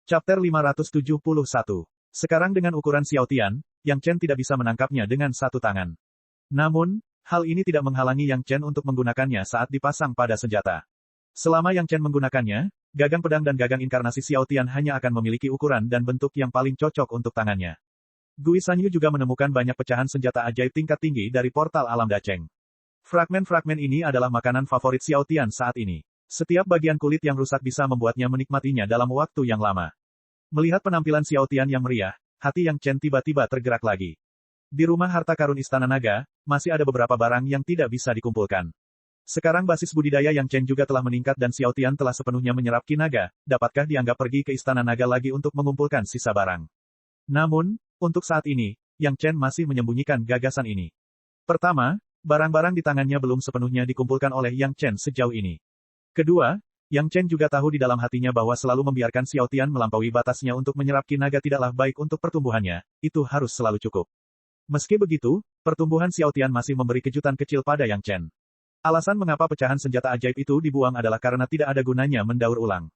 Chapter 571. Sekarang dengan ukuran Xiao Tian, Yang Chen tidak bisa menangkapnya dengan satu tangan. Namun, hal ini tidak menghalangi Yang Chen untuk menggunakannya saat dipasang pada senjata. Selama Yang Chen menggunakannya, gagang pedang dan gagang inkarnasi Xiao Tian hanya akan memiliki ukuran dan bentuk yang paling cocok untuk tangannya. Gui Sanyu juga menemukan banyak pecahan senjata ajaib tingkat tinggi dari portal alam Dacheng. Fragmen-fragmen ini adalah makanan favorit Xiao Tian saat ini. Setiap bagian kulit yang rusak bisa membuatnya menikmatinya dalam waktu yang lama. Melihat penampilan Xiao Tian yang meriah, hati Yang Chen tiba-tiba tergerak lagi. Di rumah harta karun Istana Naga, masih ada beberapa barang yang tidak bisa dikumpulkan. Sekarang basis budidaya Yang Chen juga telah meningkat dan Xiao Tian telah sepenuhnya menyerap Qi Naga, dapatkah dianggap pergi ke Istana Naga lagi untuk mengumpulkan sisa barang? Namun, untuk saat ini, Yang Chen masih menyembunyikan gagasan ini. Pertama, barang-barang di tangannya belum sepenuhnya dikumpulkan oleh Yang Chen sejauh ini. Kedua, Yang Chen juga tahu di dalam hatinya bahwa selalu membiarkan Xiao Tian melampaui batasnya untuk menyerap Qi Naga tidaklah baik untuk pertumbuhannya, itu harus selalu cukup. Meski begitu, pertumbuhan Xiao Tian masih memberi kejutan kecil pada Yang Chen. Alasan mengapa pecahan senjata ajaib itu dibuang adalah karena tidak ada gunanya mendaur ulang.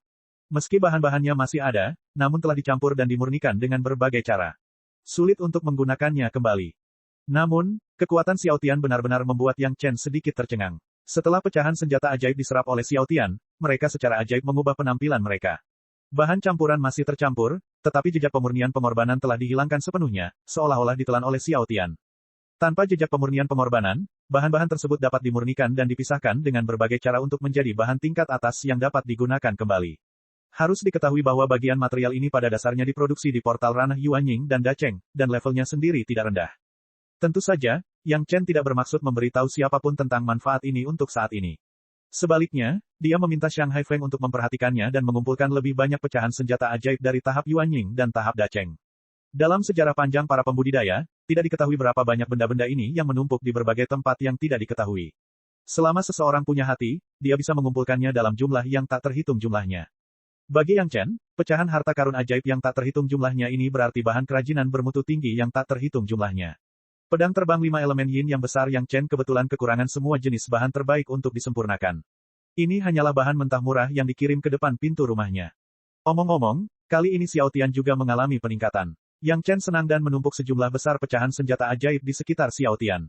Meski bahan-bahannya masih ada, namun telah dicampur dan dimurnikan dengan berbagai cara. Sulit untuk menggunakannya kembali. Namun, kekuatan Xiao Tian benar-benar membuat Yang Chen sedikit tercengang. Setelah pecahan senjata ajaib diserap oleh Xiao Tian, mereka secara ajaib mengubah penampilan mereka. Bahan campuran masih tercampur, tetapi jejak pemurnian pengorbanan telah dihilangkan sepenuhnya, seolah-olah ditelan oleh Xiao Tian. Tanpa jejak pemurnian pengorbanan, bahan-bahan tersebut dapat dimurnikan dan dipisahkan dengan berbagai cara untuk menjadi bahan tingkat atas yang dapat digunakan kembali. Harus diketahui bahwa bagian material ini pada dasarnya diproduksi di portal ranah Yuanying dan Dacheng, dan levelnya sendiri tidak rendah. Tentu saja, Yang Chen tidak bermaksud memberitahu siapapun tentang manfaat ini untuk saat ini. Sebaliknya, dia meminta Xiang Haifeng untuk memperhatikannya dan mengumpulkan lebih banyak pecahan senjata ajaib dari tahap Yuanying dan tahap Dacheng. Dalam sejarah panjang para pembudidaya, tidak diketahui berapa banyak benda-benda ini yang menumpuk di berbagai tempat yang tidak diketahui. Selama seseorang punya hati, dia bisa mengumpulkannya dalam jumlah yang tak terhitung jumlahnya. Bagi Yang Chen, pecahan harta karun ajaib yang tak terhitung jumlahnya ini berarti bahan kerajinan bermutu tinggi yang tak terhitung jumlahnya. Pedang terbang 5 elemen yin yang besar Yang Chen kebetulan kekurangan semua jenis bahan terbaik untuk disempurnakan. Ini hanyalah bahan mentah murah yang dikirim ke depan pintu rumahnya. Omong-omong, kali ini Xiao Tian juga mengalami peningkatan. Yang Chen senang dan menumpuk sejumlah besar pecahan senjata ajaib di sekitar Xiao Tian.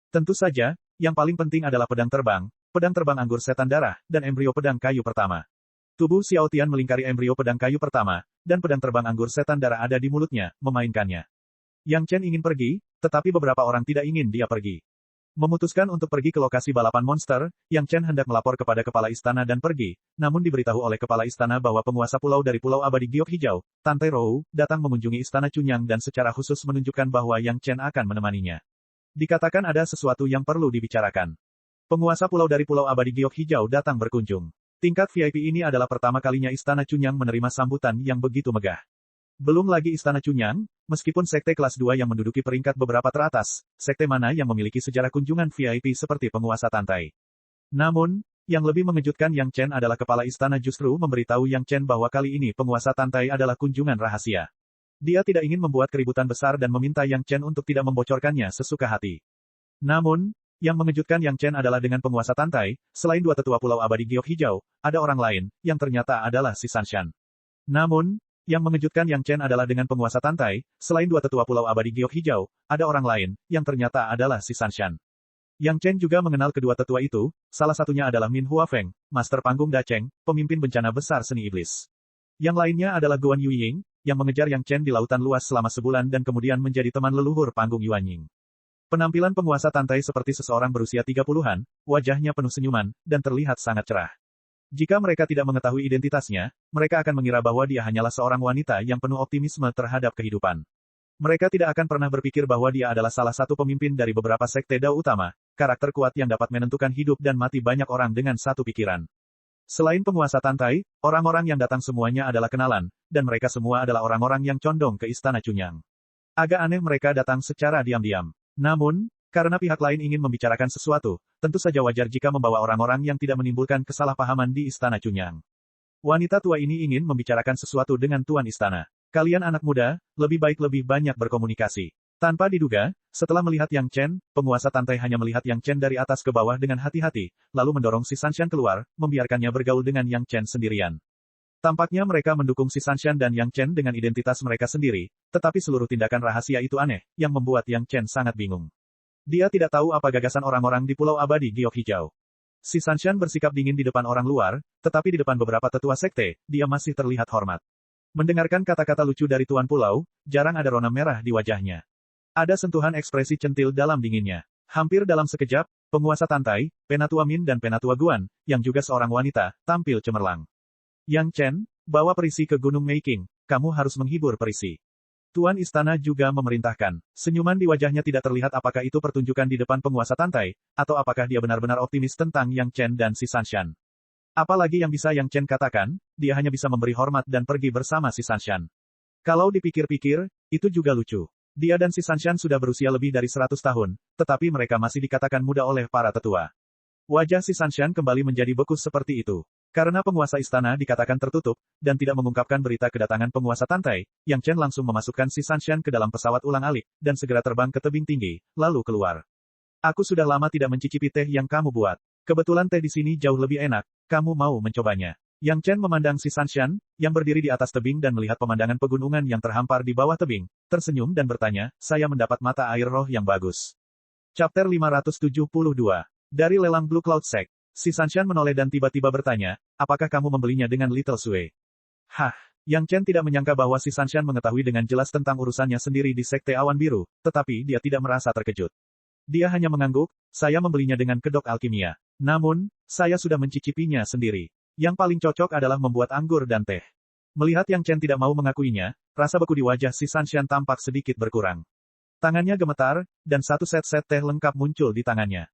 Tentu saja, yang paling penting adalah pedang terbang anggur setan darah, dan embrio pedang kayu pertama. Tubuh Xiao Tian melingkari embrio pedang kayu pertama, dan pedang terbang anggur setan darah ada di mulutnya, memainkannya. Yang Chen ingin pergi, tetapi beberapa orang tidak ingin dia pergi. Memutuskan untuk pergi ke lokasi balapan monster, Yang Chen hendak melapor kepada kepala istana dan pergi, namun diberitahu oleh kepala istana bahwa penguasa pulau dari Pulau Abadi Giok Hijau, Tante Rou, datang mengunjungi istana Cunyang dan secara khusus menunjukkan bahwa Yang Chen akan menemaninya. Dikatakan ada sesuatu yang perlu dibicarakan. Penguasa pulau dari Pulau Abadi Giok Hijau datang berkunjung. Tingkat VIP ini adalah pertama kalinya istana Cunyang menerima sambutan yang begitu megah. Belum lagi istana Cunyang, meskipun sekte kelas 2 yang menduduki peringkat beberapa teratas, sekte mana yang memiliki sejarah kunjungan VIP seperti penguasa Tantai. Namun, yang lebih mengejutkan Yang Chen adalah kepala istana justru memberitahu Yang Chen bahwa kali ini penguasa Tantai adalah kunjungan rahasia. Dia tidak ingin membuat keributan besar dan meminta Yang Chen untuk tidak membocorkannya sesuka hati. Namun, yang mengejutkan Yang Chen adalah dengan penguasa Tantai, selain dua tetua Pulau Abadi Giok Hijau, ada orang lain, yang ternyata adalah si Sanshan. Namun, yang mengejutkan Yang Chen adalah dengan penguasa Tantai, selain dua tetua Pulau Abadi Giok Hijau, ada orang lain, yang ternyata adalah si Sanshan. Yang Chen juga mengenal kedua tetua itu, salah satunya adalah Min Huafeng, Master Panggung Dacheng, pemimpin bencana besar seni iblis. Yang lainnya adalah Guan Yuying, yang mengejar Yang Chen di lautan luas selama sebulan dan kemudian menjadi teman leluhur Panggung Yuanying. Penampilan penguasa Tantai seperti seseorang berusia 30-an, wajahnya penuh senyuman, dan terlihat sangat cerah. Jika mereka tidak mengetahui identitasnya, mereka akan mengira bahwa dia hanyalah seorang wanita yang penuh optimisme terhadap kehidupan. Mereka tidak akan pernah berpikir bahwa dia adalah salah satu pemimpin dari beberapa sekte Dao utama, karakter kuat yang dapat menentukan hidup dan mati banyak orang dengan satu pikiran. Selain penguasa Tantai, orang-orang yang datang semuanya adalah kenalan, dan mereka semua adalah orang-orang yang condong ke istana Cunyang. Agak aneh mereka datang secara diam-diam. Namun, karena pihak lain ingin membicarakan sesuatu, tentu saja wajar jika membawa orang-orang yang tidak menimbulkan kesalahpahaman di istana Cunyang. Wanita tua ini ingin membicarakan sesuatu dengan tuan istana. Kalian anak muda, lebih baik lebih banyak berkomunikasi. Tanpa diduga, setelah melihat Yang Chen, penguasa Tantai hanya melihat Yang Chen dari atas ke bawah dengan hati-hati, lalu mendorong si Sanshan keluar, membiarkannya bergaul dengan Yang Chen sendirian. Tampaknya mereka mendukung si Sanshan dan Yang Chen dengan identitas mereka sendiri, tetapi seluruh tindakan rahasia itu aneh, yang membuat Yang Chen sangat bingung. Dia tidak tahu apa gagasan orang-orang di Pulau Abadi Giok Hijau. Si Sanshan bersikap dingin di depan orang luar, tetapi di depan beberapa tetua sekte, dia masih terlihat hormat. Mendengarkan kata-kata lucu dari Tuan Pulau, jarang ada rona merah di wajahnya. Ada sentuhan ekspresi centil dalam dinginnya. Hampir dalam sekejap, penguasa Tantai, Penatua Min dan Penatua Guan, yang juga seorang wanita, tampil cemerlang. Yang Chen, bawa perisi ke Gunung Meiking, kamu harus menghibur perisi. Tuan Istana juga memerintahkan. Senyuman di wajahnya tidak terlihat apakah itu pertunjukan di depan penguasa Tantai, atau apakah dia benar-benar optimis tentang Yang Chen dan si Sanshan. Apalagi yang bisa Yang Chen katakan, dia hanya bisa memberi hormat dan pergi bersama si Sanshan. Kalau dipikir-pikir, itu juga lucu. Dia dan si Sanshan sudah berusia lebih dari 100 tahun, tetapi mereka masih dikatakan muda oleh para tetua. Wajah si Sanshan kembali menjadi beku seperti itu. Karena penguasa istana dikatakan tertutup, dan tidak mengungkapkan berita kedatangan penguasa Tantai, Yang Chen langsung memasukkan si Sanshan ke dalam pesawat ulang-alik, dan segera terbang ke tebing tinggi, lalu keluar. Aku sudah lama tidak mencicipi teh yang kamu buat. Kebetulan teh di sini jauh lebih enak, kamu mau mencobanya? Yang Chen memandang si Sanshan, yang berdiri di atas tebing dan melihat pemandangan pegunungan yang terhampar di bawah tebing, tersenyum dan bertanya, saya mendapat mata air roh yang bagus. Chapter 572. Dari lelang Blue Cloud Sect, si Sanshan menoleh dan tiba-tiba bertanya, apakah kamu membelinya dengan Little Sui? Hah, Yang Chen tidak menyangka bahwa si Sanshan mengetahui dengan jelas tentang urusannya sendiri di Sekte Awan Biru, tetapi dia tidak merasa terkejut. Dia hanya mengangguk, saya membelinya dengan kedok alkimia. Namun, saya sudah mencicipinya sendiri. Yang paling cocok adalah membuat anggur dan teh. Melihat Yang Chen tidak mau mengakuinya, rasa beku di wajah si Sanshan tampak sedikit berkurang. Tangannya gemetar, dan satu set-set teh lengkap muncul di tangannya.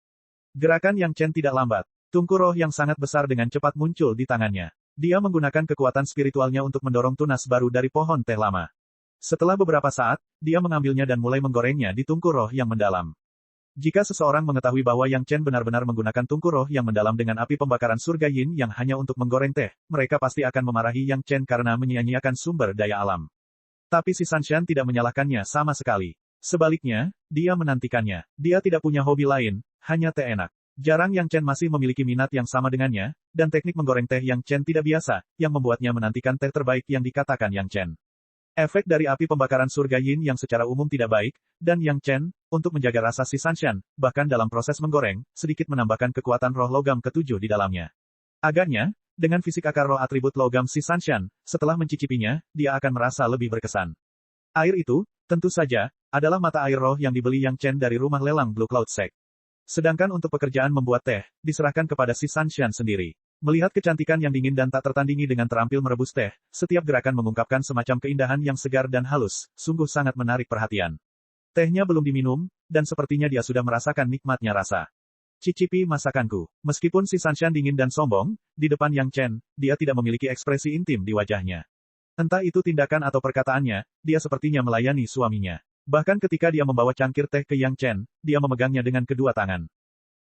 Gerakan Yang Chen tidak lambat. Tungku roh yang sangat besar dengan cepat muncul di tangannya. Dia menggunakan kekuatan spiritualnya untuk mendorong tunas baru dari pohon teh lama. Setelah beberapa saat, dia mengambilnya dan mulai menggorengnya di tungku roh yang mendalam. Jika seseorang mengetahui bahwa Yang Chen benar-benar menggunakan tungku roh yang mendalam dengan api pembakaran surga yin yang hanya untuk menggoreng teh, mereka pasti akan memarahi Yang Chen karena menyia-nyiakan sumber daya alam. Tapi si Sanshan tidak menyalahkannya sama sekali. Sebaliknya, dia menantikannya. Dia tidak punya hobi lain, hanya teh enak. Jarang Yang Chen masih memiliki minat yang sama dengannya, dan teknik menggoreng teh Yang Chen tidak biasa, yang membuatnya menantikan teh terbaik yang dikatakan Yang Chen. Efek dari api pembakaran surga yin yang secara umum tidak baik, dan Yang Chen, untuk menjaga rasa si Sanshan, bahkan dalam proses menggoreng, sedikit menambahkan kekuatan roh logam ketujuh di dalamnya. Agaknya, dengan fisik akar roh atribut logam si Sanshan, setelah mencicipinya, dia akan merasa lebih berkesan. Air itu, tentu saja, adalah mata air roh yang dibeli Yang Chen dari rumah lelang Blue Cloud Sect. Sedangkan untuk pekerjaan membuat teh, diserahkan kepada si Sanshan sendiri. Melihat kecantikan yang dingin dan tak tertandingi dengan terampil merebus teh, setiap gerakan mengungkapkan semacam keindahan yang segar dan halus, sungguh sangat menarik perhatian. Tehnya belum diminum, dan sepertinya dia sudah merasakan nikmatnya rasa. Cicipi masakanku. Meskipun si Sanshan dingin dan sombong, di depan Yang Chen, dia tidak memiliki ekspresi intim di wajahnya. Entah itu tindakan atau perkataannya, dia sepertinya melayani suaminya. Bahkan ketika dia membawa cangkir teh ke Yang Chen, dia memegangnya dengan kedua tangan.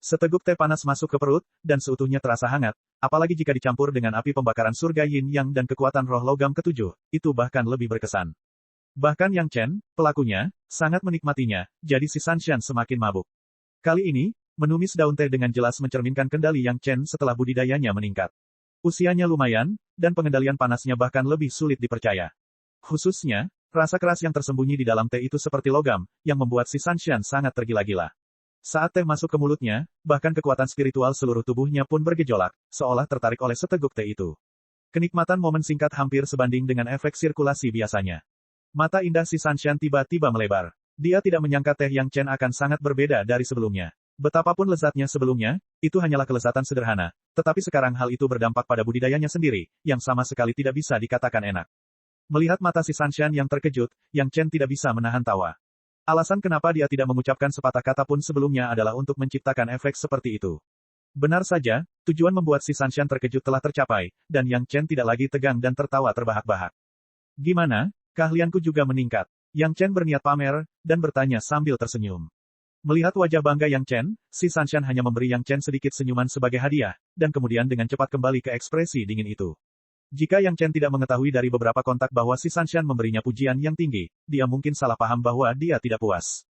Seteguk teh panas masuk ke perut, dan seutuhnya terasa hangat, apalagi jika dicampur dengan api pembakaran surga yin yang dan kekuatan roh logam ketujuh, itu bahkan lebih berkesan. Bahkan Yang Chen, pelakunya, sangat menikmatinya, jadi si Sanshan semakin mabuk. Kali ini, menumis daun teh dengan jelas mencerminkan kendali Yang Chen setelah budidayanya meningkat. Usianya lumayan, dan pengendalian panasnya bahkan lebih sulit dipercaya. Khususnya, rasa keras yang tersembunyi di dalam teh itu seperti logam, yang membuat si Sanshan sangat tergila-gila. Saat teh masuk ke mulutnya, bahkan kekuatan spiritual seluruh tubuhnya pun bergejolak, seolah tertarik oleh seteguk teh itu. Kenikmatan momen singkat hampir sebanding dengan efek sirkulasi biasanya. Mata indah si Sanshan tiba-tiba melebar. Dia tidak menyangka teh Yang Chen akan sangat berbeda dari sebelumnya. Betapapun lezatnya sebelumnya, itu hanyalah kelezatan sederhana, tetapi sekarang hal itu berdampak pada budidayanya sendiri, yang sama sekali tidak bisa dikatakan enak. Melihat mata si Sanshan yang terkejut, Yang Chen tidak bisa menahan tawa. Alasan kenapa dia tidak mengucapkan sepatah kata pun sebelumnya adalah untuk menciptakan efek seperti itu. Benar saja, tujuan membuat si Sanshan terkejut telah tercapai, dan Yang Chen tidak lagi tegang dan tertawa terbahak-bahak. Gimana, keahlianku juga meningkat. Yang Chen berniat pamer, dan bertanya sambil tersenyum. Melihat wajah bangga Yang Chen, si Sanshan hanya memberi Yang Chen sedikit senyuman sebagai hadiah, dan kemudian dengan cepat kembali ke ekspresi dingin itu. Jika Yang Chen tidak mengetahui dari beberapa kontak bahwa si Sanshan memberinya pujian yang tinggi, dia mungkin salah paham bahwa dia tidak puas.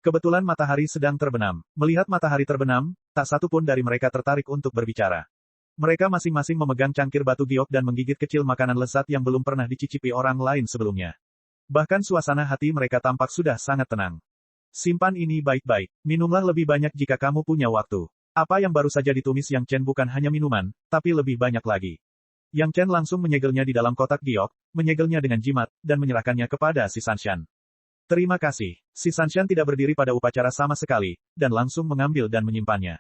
Kebetulan matahari sedang terbenam. Melihat matahari terbenam, tak satu pun dari mereka tertarik untuk berbicara. Mereka masing-masing memegang cangkir batu giok dan menggigit kecil makanan lezat yang belum pernah dicicipi orang lain sebelumnya. Bahkan suasana hati mereka tampak sudah sangat tenang. Simpan ini baik-baik. Minumlah lebih banyak jika kamu punya waktu. Apa yang baru saja ditumis Yang Chen bukan hanya minuman, tapi lebih banyak lagi. Yang Chen langsung menyegelnya di dalam kotak giok, menyegelnya dengan jimat, dan menyerahkannya kepada si Sanshan. Terima kasih. Si Sanshan tidak berdiri pada upacara sama sekali, dan langsung mengambil dan menyimpannya.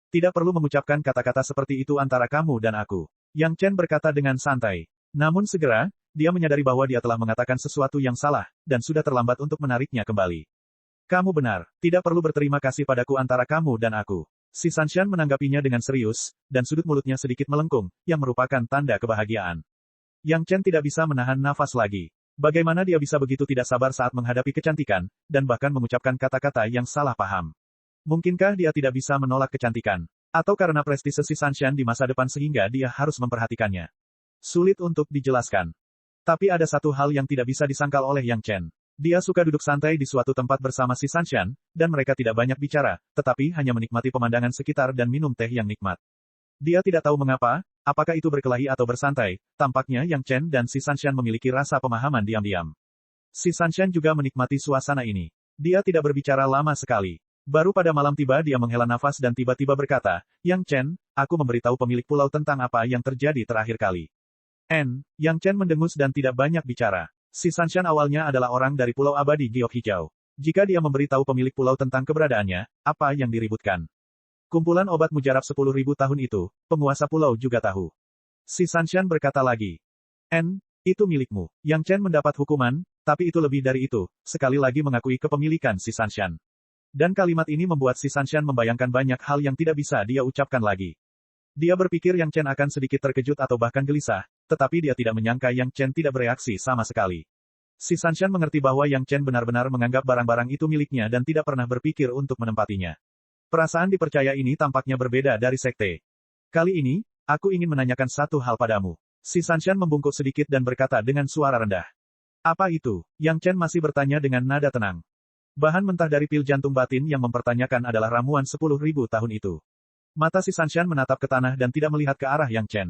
Tidak perlu mengucapkan kata-kata seperti itu antara kamu dan aku. Yang Chen berkata dengan santai. Namun segera, dia menyadari bahwa dia telah mengatakan sesuatu yang salah, dan sudah terlambat untuk menariknya kembali. Kamu benar, tidak perlu berterima kasih padaku antara kamu dan aku. Si Sanshan menanggapinya dengan serius, dan sudut mulutnya sedikit melengkung, yang merupakan tanda kebahagiaan. Yang Chen tidak bisa menahan nafas lagi. Bagaimana dia bisa begitu tidak sabar saat menghadapi kecantikan, dan bahkan mengucapkan kata-kata yang salah paham. Mungkinkah dia tidak bisa menolak kecantikan? Atau karena prestise si Sanshan di masa depan sehingga dia harus memperhatikannya? Sulit untuk dijelaskan. Tapi ada satu hal yang tidak bisa disangkal oleh Yang Chen. Dia suka duduk santai di suatu tempat bersama si Sanshan, dan mereka tidak banyak bicara, tetapi hanya menikmati pemandangan sekitar dan minum teh yang nikmat. Dia tidak tahu mengapa, apakah itu berkelahi atau bersantai, tampaknya Yang Chen dan si Sanshan memiliki rasa pemahaman diam-diam. Si Sanshan juga menikmati suasana ini. Dia tidak berbicara lama sekali. Baru pada malam tiba dia menghela nafas dan tiba-tiba berkata, Yang Chen, aku memberitahu pemilik pulau tentang apa yang terjadi terakhir kali. Yang Chen mendengus dan tidak banyak bicara. Si Sanshan awalnya adalah orang dari Pulau Abadi Giok Hijau. Jika dia memberitahu pemilik pulau tentang keberadaannya, apa yang diributkan? Kumpulan obat mujarab 10.000 tahun itu, penguasa pulau juga tahu. Si Sanshan berkata lagi. Itu milikmu. Yang Chen mendapat hukuman, tapi itu lebih dari itu, sekali lagi mengakui kepemilikan si Sanshan. Dan kalimat ini membuat si Sanshan membayangkan banyak hal yang tidak bisa dia ucapkan lagi. Dia berpikir Yang Chen akan sedikit terkejut atau bahkan gelisah, tetapi dia tidak menyangka Yang Chen tidak bereaksi sama sekali. Si Sanshan mengerti bahwa Yang Chen benar-benar menganggap barang-barang itu miliknya dan tidak pernah berpikir untuk menempatinya. Perasaan dipercaya ini tampaknya berbeda dari sekte. Kali ini, aku ingin menanyakan satu hal padamu. Si Sanshan membungkuk sedikit dan berkata dengan suara rendah. Apa itu? Yang Chen masih bertanya dengan nada tenang. Bahan mentah dari pil jantung batin yang mempertanyakan adalah ramuan 10.000 tahun itu. Mata si Sanshan menatap ke tanah dan tidak melihat ke arah Yang Chen.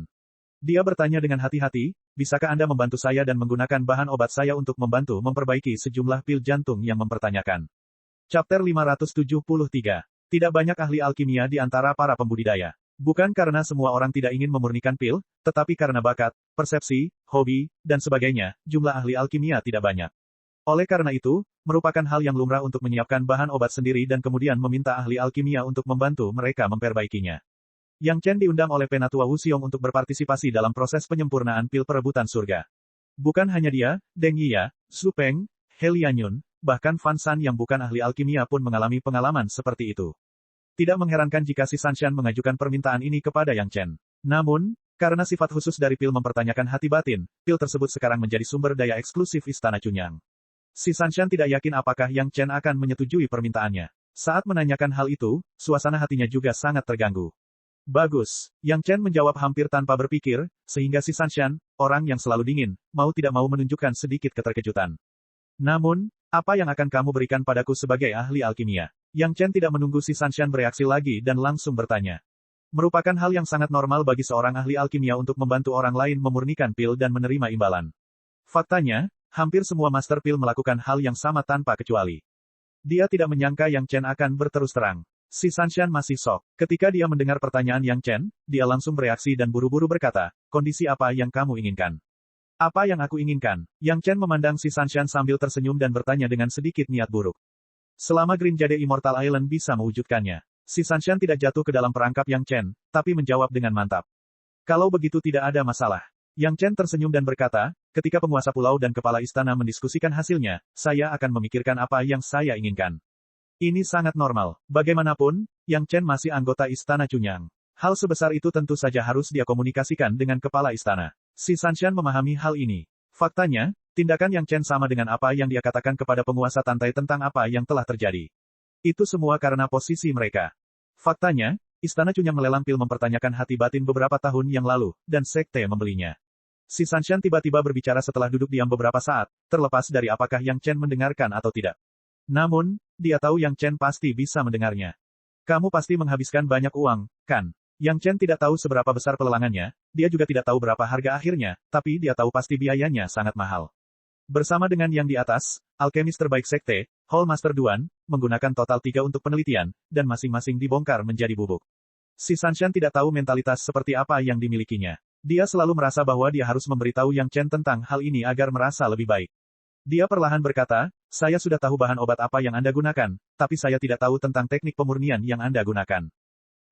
Dia bertanya dengan hati-hati, bisakah Anda membantu saya dan menggunakan bahan obat saya untuk membantu memperbaiki sejumlah pil jantung yang mempertanyakan. Chapter 573. Tidak banyak ahli alkimia di antara para pembudidaya. Bukan karena semua orang tidak ingin memurnikan pil, tetapi karena bakat, persepsi, hobi, dan sebagainya, jumlah ahli alkimia tidak banyak. Oleh karena itu, merupakan hal yang lumrah untuk menyiapkan bahan obat sendiri dan kemudian meminta ahli alkimia untuk membantu mereka memperbaikinya. Yang Chen diundang oleh Penatua Wu Xiong untuk berpartisipasi dalam proses penyempurnaan pil perebutan surga. Bukan hanya dia, Deng Yia, Su Peng, He Lianyun, bahkan Fan San yang bukan ahli alkimia pun mengalami pengalaman seperti itu. Tidak mengherankan jika si Sanshan mengajukan permintaan ini kepada Yang Chen. Namun, karena sifat khusus dari pil mempertanyakan hati batin, pil tersebut sekarang menjadi sumber daya eksklusif Istana Chunyang. Si Sanshan tidak yakin apakah Yang Chen akan menyetujui permintaannya. Saat menanyakan hal itu, suasana hatinya juga sangat terganggu. Bagus. Yang Chen menjawab hampir tanpa berpikir, sehingga si Sanshan, orang yang selalu dingin, mau tidak mau menunjukkan sedikit keterkejutan. Namun, apa yang akan kamu berikan padaku sebagai ahli alkimia? Yang Chen tidak menunggu si Sanshan bereaksi lagi dan langsung bertanya. Merupakan hal yang sangat normal bagi seorang ahli alkimia untuk membantu orang lain memurnikan pil dan menerima imbalan. Faktanya, hampir semua master pil melakukan hal yang sama tanpa kecuali. Dia tidak menyangka Yang Chen akan berterus terang. Si Sanshan masih shock. Ketika dia mendengar pertanyaan Yang Chen, dia langsung bereaksi dan buru-buru berkata, kondisi apa yang kamu inginkan? Apa yang aku inginkan? Yang Chen memandang si Sanshan sambil tersenyum dan bertanya dengan sedikit niat buruk. Selama Green Jade Immortal Island bisa mewujudkannya. Si Sanshan tidak jatuh ke dalam perangkap Yang Chen, tapi menjawab dengan mantap. Kalau begitu tidak ada masalah. Yang Chen tersenyum dan berkata, ketika penguasa pulau dan kepala istana mendiskusikan hasilnya, saya akan memikirkan apa yang saya inginkan. Ini sangat normal. Bagaimanapun, Yang Chen masih anggota Istana Chunyang. Hal sebesar itu tentu saja harus dia komunikasikan dengan kepala istana. Si Sanshan memahami hal ini. Faktanya, tindakan Yang Chen sama dengan apa yang dia katakan kepada penguasa Tantai tentang apa yang telah terjadi. Itu semua karena posisi mereka. Faktanya, Istana Chunyang melelang pil mempertanyakan hati batin beberapa tahun yang lalu, dan sekte membelinya. Si Sanshan tiba-tiba berbicara setelah duduk diam beberapa saat, terlepas dari apakah Yang Chen mendengarkan atau tidak. Namun, dia tahu Yang Chen pasti bisa mendengarnya. Kamu pasti menghabiskan banyak uang, kan? Yang Chen tidak tahu seberapa besar pelelangannya, dia juga tidak tahu berapa harga akhirnya, tapi dia tahu pasti biayanya sangat mahal. Bersama dengan yang di atas, alkemis terbaik sekte, Hall Master Duan, menggunakan total 3 untuk penelitian, dan masing-masing dibongkar menjadi bubuk. Si Sanshan tidak tahu mentalitas seperti apa yang dimilikinya. Dia selalu merasa bahwa dia harus memberitahu Yang Chen tentang hal ini agar merasa lebih baik. Dia perlahan berkata, saya sudah tahu bahan obat apa yang Anda gunakan, tapi saya tidak tahu tentang teknik pemurnian yang Anda gunakan.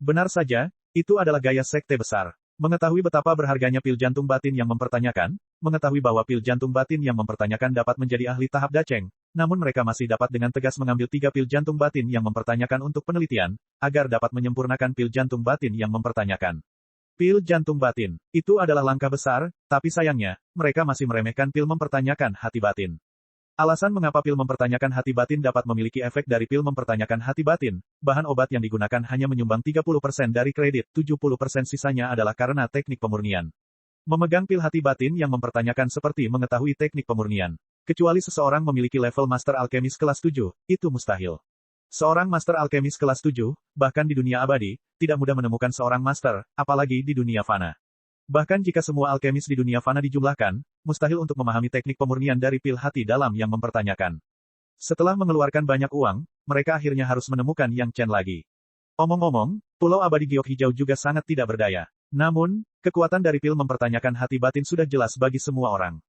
Benar saja, itu adalah gaya sekte besar. Mengetahui betapa berharganya pil jantung batin yang mempertanyakan, mengetahui bahwa pil jantung batin yang mempertanyakan dapat menjadi ahli tahap daceng, namun mereka masih dapat dengan tegas mengambil 3 pil jantung batin yang mempertanyakan untuk penelitian, agar dapat menyempurnakan pil jantung batin yang mempertanyakan. Pil jantung batin, itu adalah langkah besar, tapi sayangnya, mereka masih meremehkan pil mempertanyakan hati batin. Alasan mengapa pil mempertanyakan hati batin dapat memiliki efek dari pil mempertanyakan hati batin, bahan obat yang digunakan hanya menyumbang 30% dari kredit, 70% sisanya adalah karena teknik pemurnian. Memegang pil hati batin yang mempertanyakan seperti mengetahui teknik pemurnian. Kecuali seseorang memiliki level Master Alkemis kelas 7, itu mustahil. Seorang Master Alkemis kelas 7, bahkan di dunia abadi, tidak mudah menemukan seorang Master, apalagi di dunia fana. Bahkan jika semua alkemis di dunia fana dijumlahkan, mustahil untuk memahami teknik pemurnian dari pil hati dalam yang mempertanyakan. Setelah mengeluarkan banyak uang, mereka akhirnya harus menemukan Yang Chen lagi. Omong-omong, Pulau Abadi Giok Hijau juga sangat tidak berdaya. Namun, kekuatan dari pil mempertanyakan hati batin sudah jelas bagi semua orang.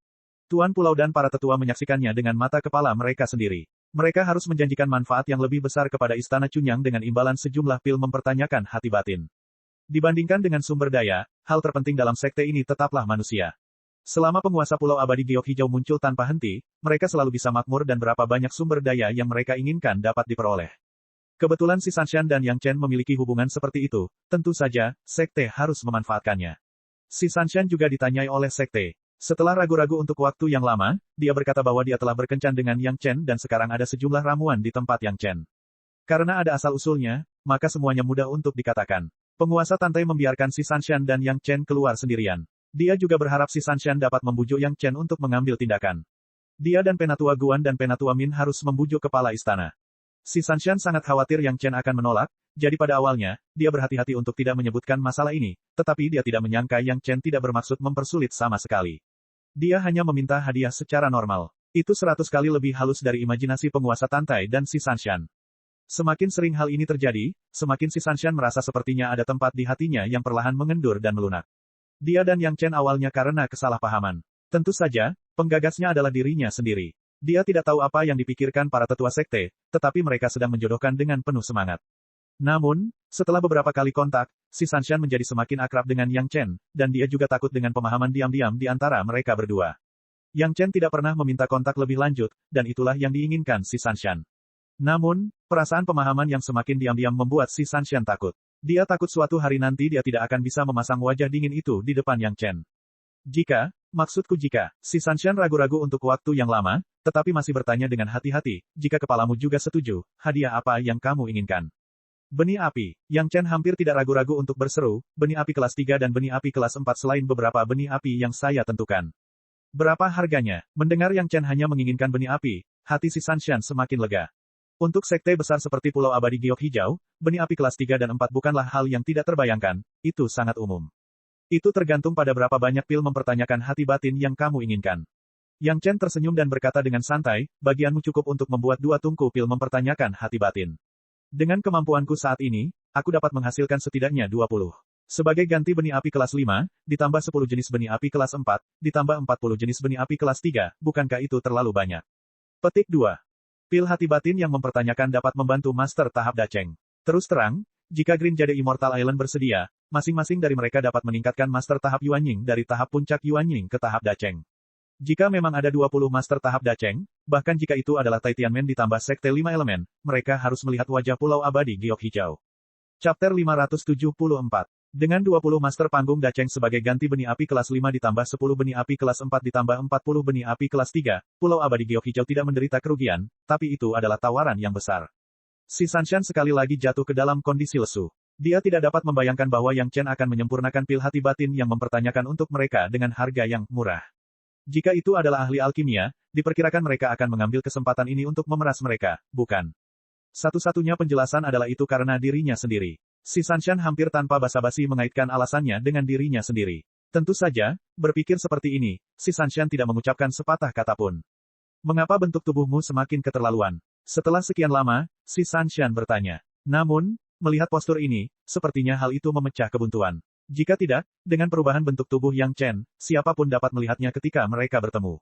Tuan Pulau dan para tetua menyaksikannya dengan mata kepala mereka sendiri. Mereka harus menjanjikan manfaat yang lebih besar kepada Istana Chunyang dengan imbalan sejumlah pil mempertanyakan hati batin. Dibandingkan dengan sumber daya, hal terpenting dalam sekte ini tetaplah manusia. Selama penguasa Pulau Abadi Giok Hijau muncul tanpa henti, mereka selalu bisa makmur dan berapa banyak sumber daya yang mereka inginkan dapat diperoleh. Kebetulan si Sanshan dan Yang Chen memiliki hubungan seperti itu, tentu saja, sekte harus memanfaatkannya. Si Sanshan juga ditanyai oleh sekte. Setelah ragu-ragu untuk waktu yang lama, dia berkata bahwa dia telah berkencan dengan Yang Chen dan sekarang ada sejumlah ramuan di tempat Yang Chen. Karena ada asal-usulnya, maka semuanya mudah untuk dikatakan. Penguasa Tantai membiarkan si Sanshan dan Yang Chen keluar sendirian. Dia juga berharap si Sanshan dapat membujuk Yang Chen untuk mengambil tindakan. Dia dan Penatua Guan dan Penatua Min harus membujuk kepala istana. Si Sanshan sangat khawatir Yang Chen akan menolak, jadi pada awalnya, dia berhati-hati untuk tidak menyebutkan masalah ini, tetapi dia tidak menyangka Yang Chen tidak bermaksud mempersulit sama sekali. Dia hanya meminta hadiah secara normal. Itu 100 kali lebih halus dari imajinasi penguasa Tantai dan si Sanshan. Semakin sering hal ini terjadi, semakin si Sanshan merasa sepertinya ada tempat di hatinya yang perlahan mengendur dan melunak. Dia dan Yang Chen awalnya karena kesalahpahaman. Tentu saja, penggagasnya adalah dirinya sendiri. Dia tidak tahu apa yang dipikirkan para tetua sekte, tetapi mereka sedang menjodohkan dengan penuh semangat. Namun, setelah beberapa kali kontak, si Sanshan menjadi semakin akrab dengan Yang Chen, dan dia juga takut dengan pemahaman diam-diam di antara mereka berdua. Yang Chen tidak pernah meminta kontak lebih lanjut, dan itulah yang diinginkan si Sanshan. Namun, perasaan pemahaman yang semakin diam-diam membuat si Sanshan takut. Dia takut suatu hari nanti dia tidak akan bisa memasang wajah dingin itu di depan Yang Chen. Maksudku jika, si Sanshan ragu-ragu untuk waktu yang lama, tetapi masih bertanya dengan hati-hati, jika kepalamu juga setuju, hadiah apa yang kamu inginkan? Benih api. Yang Chen hampir tidak ragu-ragu untuk berseru, benih api kelas 3 dan benih api kelas 4 selain beberapa benih api yang saya tentukan. Berapa harganya? Mendengar Yang Chen hanya menginginkan benih api, hati si Sanshan semakin lega. Untuk sekte besar seperti Pulau Abadi Giok Hijau, benih api kelas 3 dan 4 bukanlah hal yang tidak terbayangkan, itu sangat umum. Itu tergantung pada berapa banyak pil mempertanyakan hati batin yang kamu inginkan. Yang Chen tersenyum dan berkata dengan santai, bagianmu cukup untuk membuat 2 tungku pil mempertanyakan hati batin. Dengan kemampuanku saat ini, aku dapat menghasilkan setidaknya 20. Sebagai ganti benih api kelas 5, ditambah 10 jenis benih api kelas 4, ditambah 40 jenis benih api kelas 3, bukankah itu terlalu banyak? Petik 2. Pil hati batin yang mempertanyakan dapat membantu master tahap daceng. Terus terang, jika Green Jade Immortal Island bersedia, masing-masing dari mereka dapat meningkatkan master tahap Yuanying dari tahap puncak Yuanying ke tahap daceng. Jika memang ada 20 master tahap daceng, bahkan jika itu adalah Tianmen ditambah sekte 5 elemen, mereka harus melihat wajah Pulau Abadi Giok Hijau. Chapter 574. Dengan 20 master panggung daceng sebagai ganti benih api kelas 5 ditambah 10 benih api kelas 4 ditambah 40 benih api kelas 3, Pulau Abadi Giok Hijau tidak menderita kerugian, tapi itu adalah tawaran yang besar. Si Sanshan sekali lagi jatuh ke dalam kondisi lesu. Dia tidak dapat membayangkan bahwa Yang Chen akan menyempurnakan pil hati batin yang mempertanyakan untuk mereka dengan harga yang murah. Jika itu adalah ahli alkimia, diperkirakan mereka akan mengambil kesempatan ini untuk memeras mereka, bukan? Satu-satunya penjelasan adalah itu karena dirinya sendiri. Si Sanshan hampir tanpa basa-basi mengaitkan alasannya dengan dirinya sendiri. Tentu saja, berpikir seperti ini, si Sanshan tidak mengucapkan sepatah kata pun. Mengapa bentuk tubuhmu semakin keterlaluan? Setelah sekian lama, si Sanshan bertanya. Namun, melihat postur ini, sepertinya hal itu memecah kebuntuan. Jika tidak, dengan perubahan bentuk tubuh Yang Chen, siapapun dapat melihatnya ketika mereka bertemu.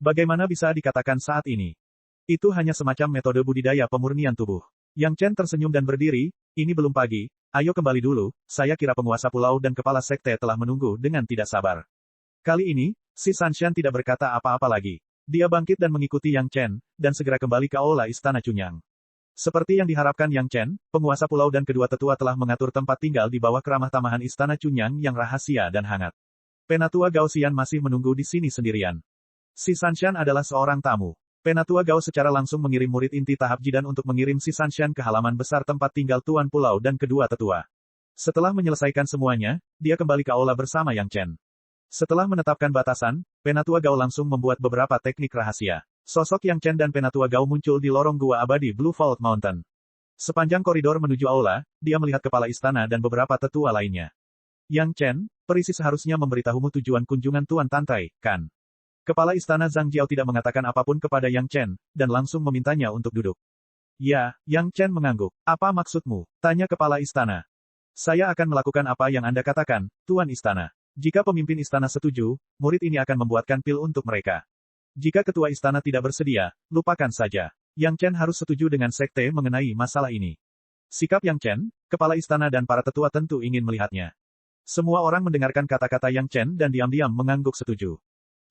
Bagaimana bisa dikatakan saat ini? Itu hanya semacam metode budidaya pemurnian tubuh. Yang Chen tersenyum dan berdiri, ini belum pagi, ayo kembali dulu, saya kira penguasa pulau dan kepala sekte telah menunggu dengan tidak sabar. Kali ini, si Sanshan tidak berkata apa-apa lagi. Dia bangkit dan mengikuti Yang Chen, dan segera kembali ke aula Istana Chunyang. Seperti yang diharapkan Yang Chen, penguasa pulau dan kedua tetua telah mengatur tempat tinggal di bawah keramah tamahan Istana Chunyang yang rahasia dan hangat. Penatua Gao Xian masih menunggu di sini sendirian. Si Sanshan adalah seorang tamu. Penatua Gao secara langsung mengirim murid inti tahap Jidan untuk mengirim si Sanshan ke halaman besar tempat tinggal Tuan Pulau dan kedua tetua. Setelah menyelesaikan semuanya, dia kembali ke aula bersama Yang Chen. Setelah menetapkan batasan, Penatua Gao langsung membuat beberapa teknik rahasia. Sosok Yang Chen dan Penatua Gao muncul di lorong gua abadi Blue Vault Mountain. Sepanjang koridor menuju aula, dia melihat kepala istana dan beberapa tetua lainnya. Yang Chen, perisi seharusnya memberitahumu tujuan kunjungan Tuan Tantai, kan? Kepala istana Zhang Jiao tidak mengatakan apapun kepada Yang Chen, dan langsung memintanya untuk duduk. Ya, Yang Chen mengangguk. Apa maksudmu? Tanya kepala istana. Saya akan melakukan apa yang Anda katakan, Tuan Istana. Jika pemimpin istana setuju, murid ini akan membuatkan pil untuk mereka. Jika ketua istana tidak bersedia, lupakan saja. Yang Chen harus setuju dengan sekte mengenai masalah ini. Sikap Yang Chen, kepala istana dan para tetua tentu ingin melihatnya. Semua orang mendengarkan kata-kata Yang Chen dan diam-diam mengangguk setuju.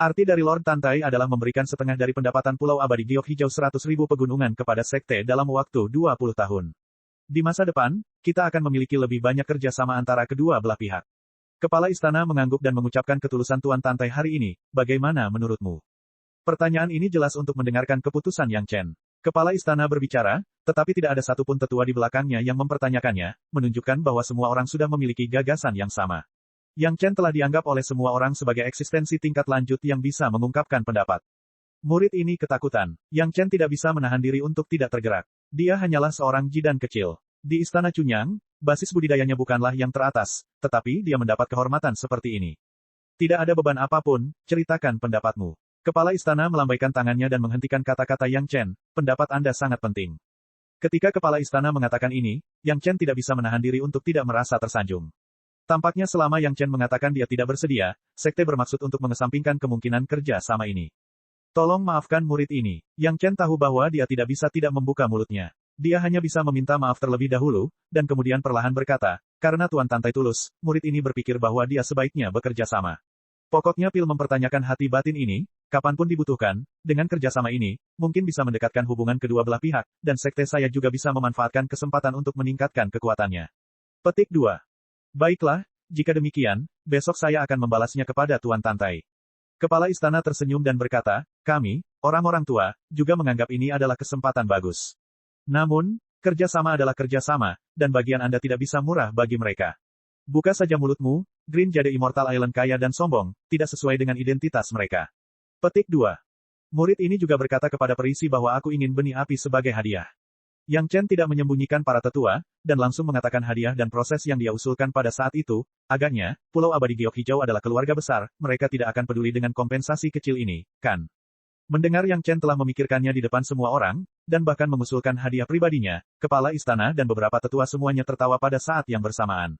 Arti dari Lord Tantai adalah memberikan setengah dari pendapatan Pulau Abadi Giok Hijau 100.000 pegunungan kepada sekte dalam waktu 20 tahun. Di masa depan, kita akan memiliki lebih banyak kerjasama antara kedua belah pihak. Kepala istana mengangguk dan mengucapkan ketulusan Tuan Tantai hari ini, bagaimana menurutmu? Pertanyaan ini jelas untuk mendengarkan keputusan Yang Chen. Kepala istana berbicara, tetapi tidak ada satupun tetua di belakangnya yang mempertanyakannya, menunjukkan bahwa semua orang sudah memiliki gagasan yang sama. Yang Chen telah dianggap oleh semua orang sebagai eksistensi tingkat lanjut yang bisa mengungkapkan pendapat. Murid ini ketakutan. Yang Chen tidak bisa menahan diri untuk tidak tergerak. Dia hanyalah seorang jidan kecil. Di Istana Chunyang, basis budidayanya bukanlah yang teratas, tetapi dia mendapat kehormatan seperti ini. Tidak ada beban apapun, ceritakan pendapatmu. Kepala istana melambaikan tangannya dan menghentikan kata-kata Yang Chen, pendapat Anda sangat penting. Ketika kepala istana mengatakan ini, Yang Chen tidak bisa menahan diri untuk tidak merasa tersanjung. Tampaknya selama Yang Chen mengatakan dia tidak bersedia, sekte bermaksud untuk mengesampingkan kemungkinan kerja sama ini. Tolong maafkan murid ini. Yang Chen tahu bahwa dia tidak bisa tidak membuka mulutnya. Dia hanya bisa meminta maaf terlebih dahulu, dan kemudian perlahan berkata, karena Tuan Tantai tulus, murid ini berpikir bahwa dia sebaiknya bekerja sama. Pokoknya Pil mempertanyakan hati batin ini, kapanpun dibutuhkan, dengan kerjasama ini, mungkin bisa mendekatkan hubungan kedua belah pihak, dan sekte saya juga bisa memanfaatkan kesempatan untuk meningkatkan kekuatannya. Petik 2. Baiklah, jika demikian, besok saya akan membalasnya kepada Tuan Tantai. Kepala istana tersenyum dan berkata, kami, orang-orang tua, juga menganggap ini adalah kesempatan bagus. Namun, kerjasama adalah kerjasama, dan bagian Anda tidak bisa murah bagi mereka. Buka saja mulutmu, Green Jade Immortal Island kaya dan sombong, tidak sesuai dengan identitas mereka. Petik 2. Murid ini juga berkata kepada perisi bahwa aku ingin benih api sebagai hadiah. Yang Chen tidak menyembunyikan para tetua, dan langsung mengatakan hadiah dan proses yang dia usulkan pada saat itu, agaknya, Pulau Abadi Giok Hijau adalah keluarga besar, mereka tidak akan peduli dengan kompensasi kecil ini, kan? Mendengar Yang Chen telah memikirkannya di depan semua orang, dan bahkan mengusulkan hadiah pribadinya, kepala istana dan beberapa tetua semuanya tertawa pada saat yang bersamaan.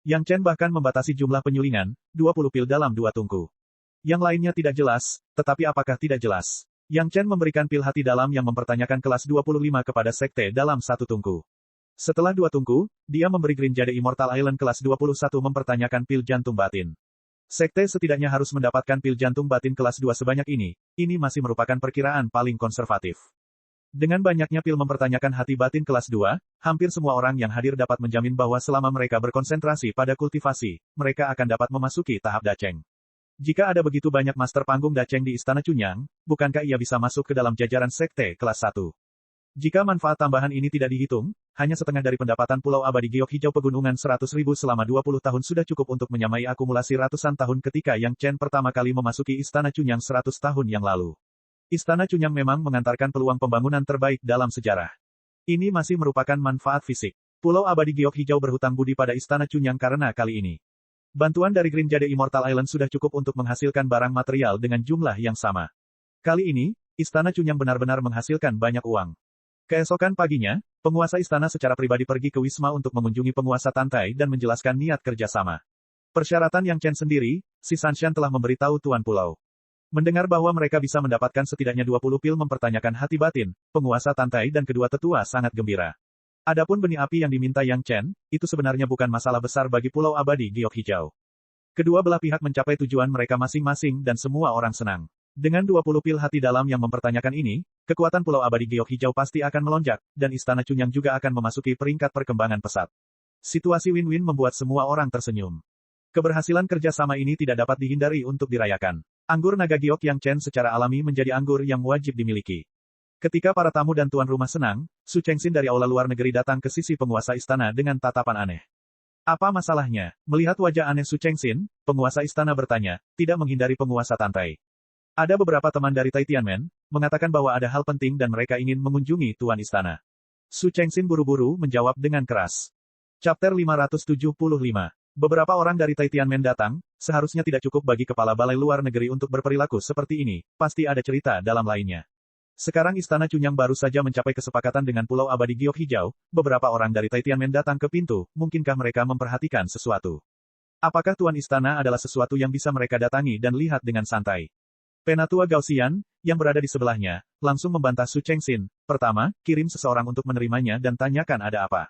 Yang Chen bahkan membatasi jumlah penyulingan, 20 pil dalam 2 tungku. Yang lainnya tidak jelas, tetapi apakah tidak jelas? Yang Chen memberikan pil hati dalam yang mempertanyakan kelas 25 kepada sekte dalam 1 tungku. Setelah 2 tungku, dia memberi Green Jade Immortal Island kelas 21 mempertanyakan pil jantung batin. Sekte setidaknya harus mendapatkan pil jantung batin kelas 2 sebanyak ini masih merupakan perkiraan paling konservatif. Dengan banyaknya pil mempertanyakan hati batin kelas 2, hampir semua orang yang hadir dapat menjamin bahwa selama mereka berkonsentrasi pada kultivasi, mereka akan dapat memasuki tahap daceng. Jika ada begitu banyak master panggung daceng di Istana Chunyang, bukankah ia bisa masuk ke dalam jajaran sekte kelas 1? Jika manfaat tambahan ini tidak dihitung, hanya setengah dari pendapatan Pulau Abadi Giok Hijau pegunungan 100.000 selama 20 tahun sudah cukup untuk menyamai akumulasi ratusan tahun ketika Yang Chen pertama kali memasuki Istana Chunyang 100 tahun yang lalu. Istana Chunyang memang mengantarkan peluang pembangunan terbaik dalam sejarah. Ini masih merupakan manfaat fisik. Pulau Abadi Giok Hijau berhutang budi pada Istana Chunyang karena kali ini. Bantuan dari Green Jade Immortal Island sudah cukup untuk menghasilkan barang material dengan jumlah yang sama. Kali ini, Istana Chunyang benar-benar menghasilkan banyak uang. Keesokan paginya, penguasa istana secara pribadi pergi ke Wisma untuk mengunjungi penguasa Tantai dan menjelaskan niat kerjasama. Persyaratan Yang Chen sendiri, si Sanshan telah memberitahu Tuan Pulau. Mendengar bahwa mereka bisa mendapatkan setidaknya 20 pil mempertanyakan hati batin, penguasa Tantai dan kedua tetua sangat gembira. Adapun benih api yang diminta Yang Chen, itu sebenarnya bukan masalah besar bagi Pulau Abadi Giok Hijau. Kedua belah pihak mencapai tujuan mereka masing-masing dan semua orang senang. Dengan 20 pil hati dalam yang mempertanyakan ini, kekuatan Pulau Abadi Giok Hijau pasti akan melonjak, dan Istana Chunyang juga akan memasuki peringkat perkembangan pesat. Situasi win-win membuat semua orang tersenyum. Keberhasilan kerjasama ini tidak dapat dihindari untuk dirayakan. Anggur naga giok Yang Chen secara alami menjadi anggur yang wajib dimiliki. Ketika para tamu dan tuan rumah senang, Su Chengxin dari aula luar negeri datang ke sisi penguasa istana dengan tatapan aneh. Apa masalahnya? Melihat wajah aneh Su Chengxin, penguasa istana bertanya, tidak menghindari penguasa Tantai. Ada beberapa teman dari Tai Tianmen, mengatakan bahwa ada hal penting dan mereka ingin mengunjungi tuan istana. Su Chengxin buru-buru menjawab dengan keras. Chapter 575. Beberapa orang dari Tai Tianmen datang, seharusnya tidak cukup bagi kepala balai luar negeri untuk berperilaku seperti ini, pasti ada cerita dalam lainnya. Sekarang Istana Chunyang baru saja mencapai kesepakatan dengan Pulau Abadi Giok Hijau, beberapa orang dari Tai Tianmen datang ke pintu, mungkinkah mereka memperhatikan sesuatu? Apakah tuan istana adalah sesuatu yang bisa mereka datangi dan lihat dengan santai? Penatua Gaussian, yang berada di sebelahnya, langsung membantah Su Chengxin. Pertama, kirim seseorang untuk menerimanya dan tanyakan ada apa.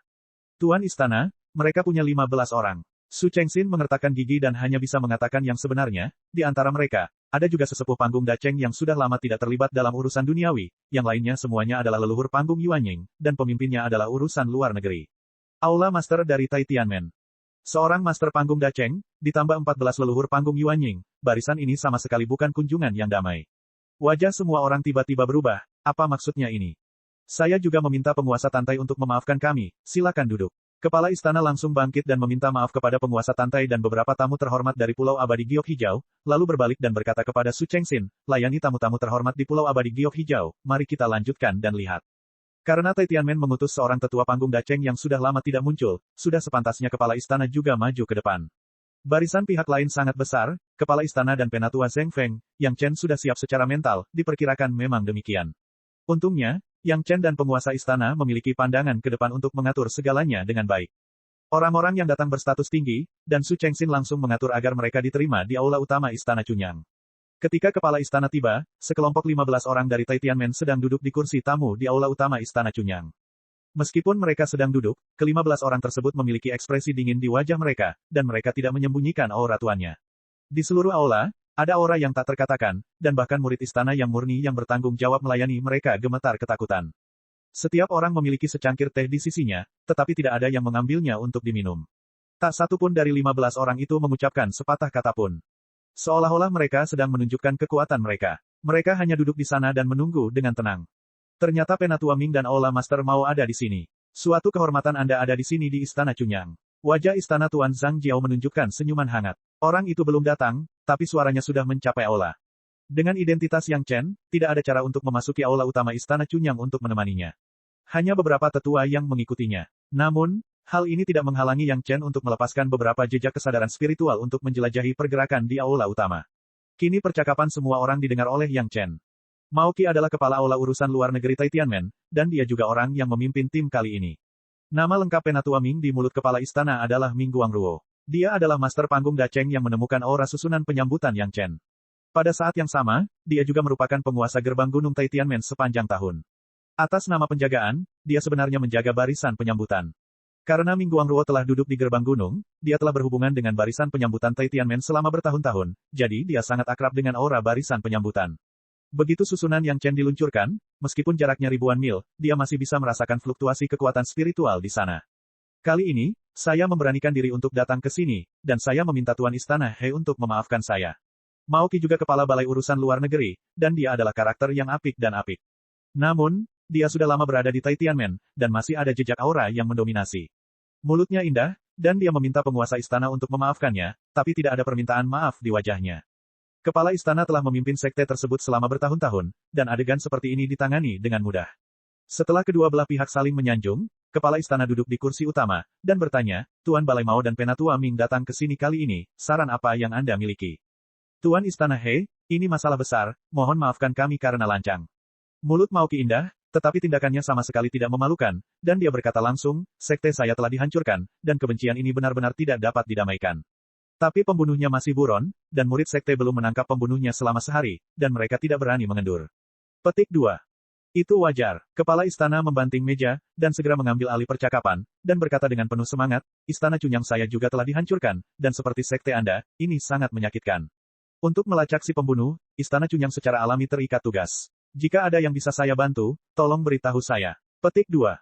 Tuan istana, mereka punya 15 orang. Su Chengxin mengertakkan gigi dan hanya bisa mengatakan yang sebenarnya, di antara mereka, ada juga sesepuh panggung Dacheng yang sudah lama tidak terlibat dalam urusan duniawi, yang lainnya semuanya adalah leluhur panggung Yuanying, dan pemimpinnya adalah urusan luar negeri. Aula Master dari Tai Tianmen. Seorang Master Panggung Dacheng, ditambah 14 leluhur panggung Yuanying, barisan ini sama sekali bukan kunjungan yang damai. Wajah semua orang tiba-tiba berubah, apa maksudnya ini? Saya juga meminta penguasa Tantai untuk memaafkan kami, silakan duduk. Kepala istana langsung bangkit dan meminta maaf kepada penguasa Tantai dan beberapa tamu terhormat dari Pulau Abadi Giok Hijau, lalu berbalik dan berkata kepada Su Chengxin, layani tamu-tamu terhormat di Pulau Abadi Giok Hijau, mari kita lanjutkan dan lihat. Karena Tai Tianmen mengutus seorang tetua panggung Dacheng yang sudah lama tidak muncul, sudah sepantasnya kepala istana juga maju ke depan. Barisan pihak lain sangat besar, kepala istana dan penatua Zheng Feng, Yang Chen sudah siap secara mental, diperkirakan memang demikian. Untungnya, Yang Chen dan penguasa istana memiliki pandangan ke depan untuk mengatur segalanya dengan baik. Orang-orang yang datang berstatus tinggi, dan Su Chengxin langsung mengatur agar mereka diterima di aula utama Istana Chunyang. Ketika kepala istana tiba, sekelompok 15 orang dari Tai Tianmen sedang duduk di kursi tamu di aula utama Istana Chunyang. Meskipun mereka sedang duduk, ke-15 orang tersebut memiliki ekspresi dingin di wajah mereka, dan mereka tidak menyembunyikan aura tuannya. Di seluruh aula, ada aura yang tak terkatakan, dan bahkan murid istana yang murni yang bertanggung jawab melayani mereka gemetar ketakutan. Setiap orang memiliki secangkir teh di sisinya, tetapi tidak ada yang mengambilnya untuk diminum. Tak satu pun dari 15 orang itu mengucapkan sepatah kata pun. Seolah-olah mereka sedang menunjukkan kekuatan mereka. Mereka hanya duduk di sana dan menunggu dengan tenang. Ternyata Penatua Ming dan Aula Master mau ada di sini. Suatu kehormatan Anda ada di sini di Istana Chunyang. Wajah istana Tuan Zhang Jiao menunjukkan senyuman hangat. Orang itu belum datang, tapi suaranya sudah mencapai aula. Dengan identitas Yang Chen, tidak ada cara untuk memasuki aula utama Istana Chunyang untuk menemaninya. Hanya beberapa tetua yang mengikutinya. Namun, hal ini tidak menghalangi Yang Chen untuk melepaskan beberapa jejak kesadaran spiritual untuk menjelajahi pergerakan di aula utama. Kini percakapan semua orang didengar oleh Yang Chen. Mao Qi adalah kepala aula urusan luar negeri Tai Tianmen, dan dia juga orang yang memimpin tim kali ini. Nama lengkap Penatua Ming di mulut kepala istana adalah Ming Guangruo. Dia adalah master panggung Dacheng yang menemukan aura susunan penyambutan Yang Chen. Pada saat yang sama, dia juga merupakan penguasa gerbang gunung Tai Tianmen sepanjang tahun. Atas nama penjagaan, dia sebenarnya menjaga barisan penyambutan. Karena Ming Guangruo telah duduk di gerbang gunung, dia telah berhubungan dengan barisan penyambutan Tai Tianmen selama bertahun-tahun, jadi dia sangat akrab dengan aura barisan penyambutan. Begitu susunan Yang Chen diluncurkan, meskipun jaraknya ribuan mil, dia masih bisa merasakan fluktuasi kekuatan spiritual di sana. Kali ini, saya memberanikan diri untuk datang ke sini, dan saya meminta Tuan Istana He untuk memaafkan saya. Mao Qi juga kepala balai urusan luar negeri, dan dia adalah karakter yang apik dan apik. Namun, dia sudah lama berada di Tai Tianmen, dan masih ada jejak aura yang mendominasi. Mulutnya indah, dan dia meminta penguasa istana untuk memaafkannya, tapi tidak ada permintaan maaf di wajahnya. Kepala istana telah memimpin sekte tersebut selama bertahun-tahun, dan adegan seperti ini ditangani dengan mudah. Setelah kedua belah pihak saling menyanjung, kepala istana duduk di kursi utama, dan bertanya, Tuan Balai Mao dan Penatua Ming datang ke sini kali ini, saran apa yang Anda miliki? Tuan Istana He, ini masalah besar, mohon maafkan kami karena lancang. Mulut Maoki indah, tetapi tindakannya sama sekali tidak memalukan, dan dia berkata langsung, sekte saya telah dihancurkan, dan kebencian ini benar-benar tidak dapat didamaikan. Tapi pembunuhnya masih buron, dan murid sekte belum menangkap pembunuhnya selama sehari, dan mereka tidak berani mengendur. Petik 2. Itu wajar. Kepala istana membanting meja, dan segera mengambil alih percakapan, dan berkata dengan penuh semangat, Istana Cunyang saya juga telah dihancurkan, dan seperti sekte Anda, ini sangat menyakitkan. Untuk melacak si pembunuh, Istana Cunyang secara alami terikat tugas. Jika ada yang bisa saya bantu, tolong beritahu saya. Petik 2.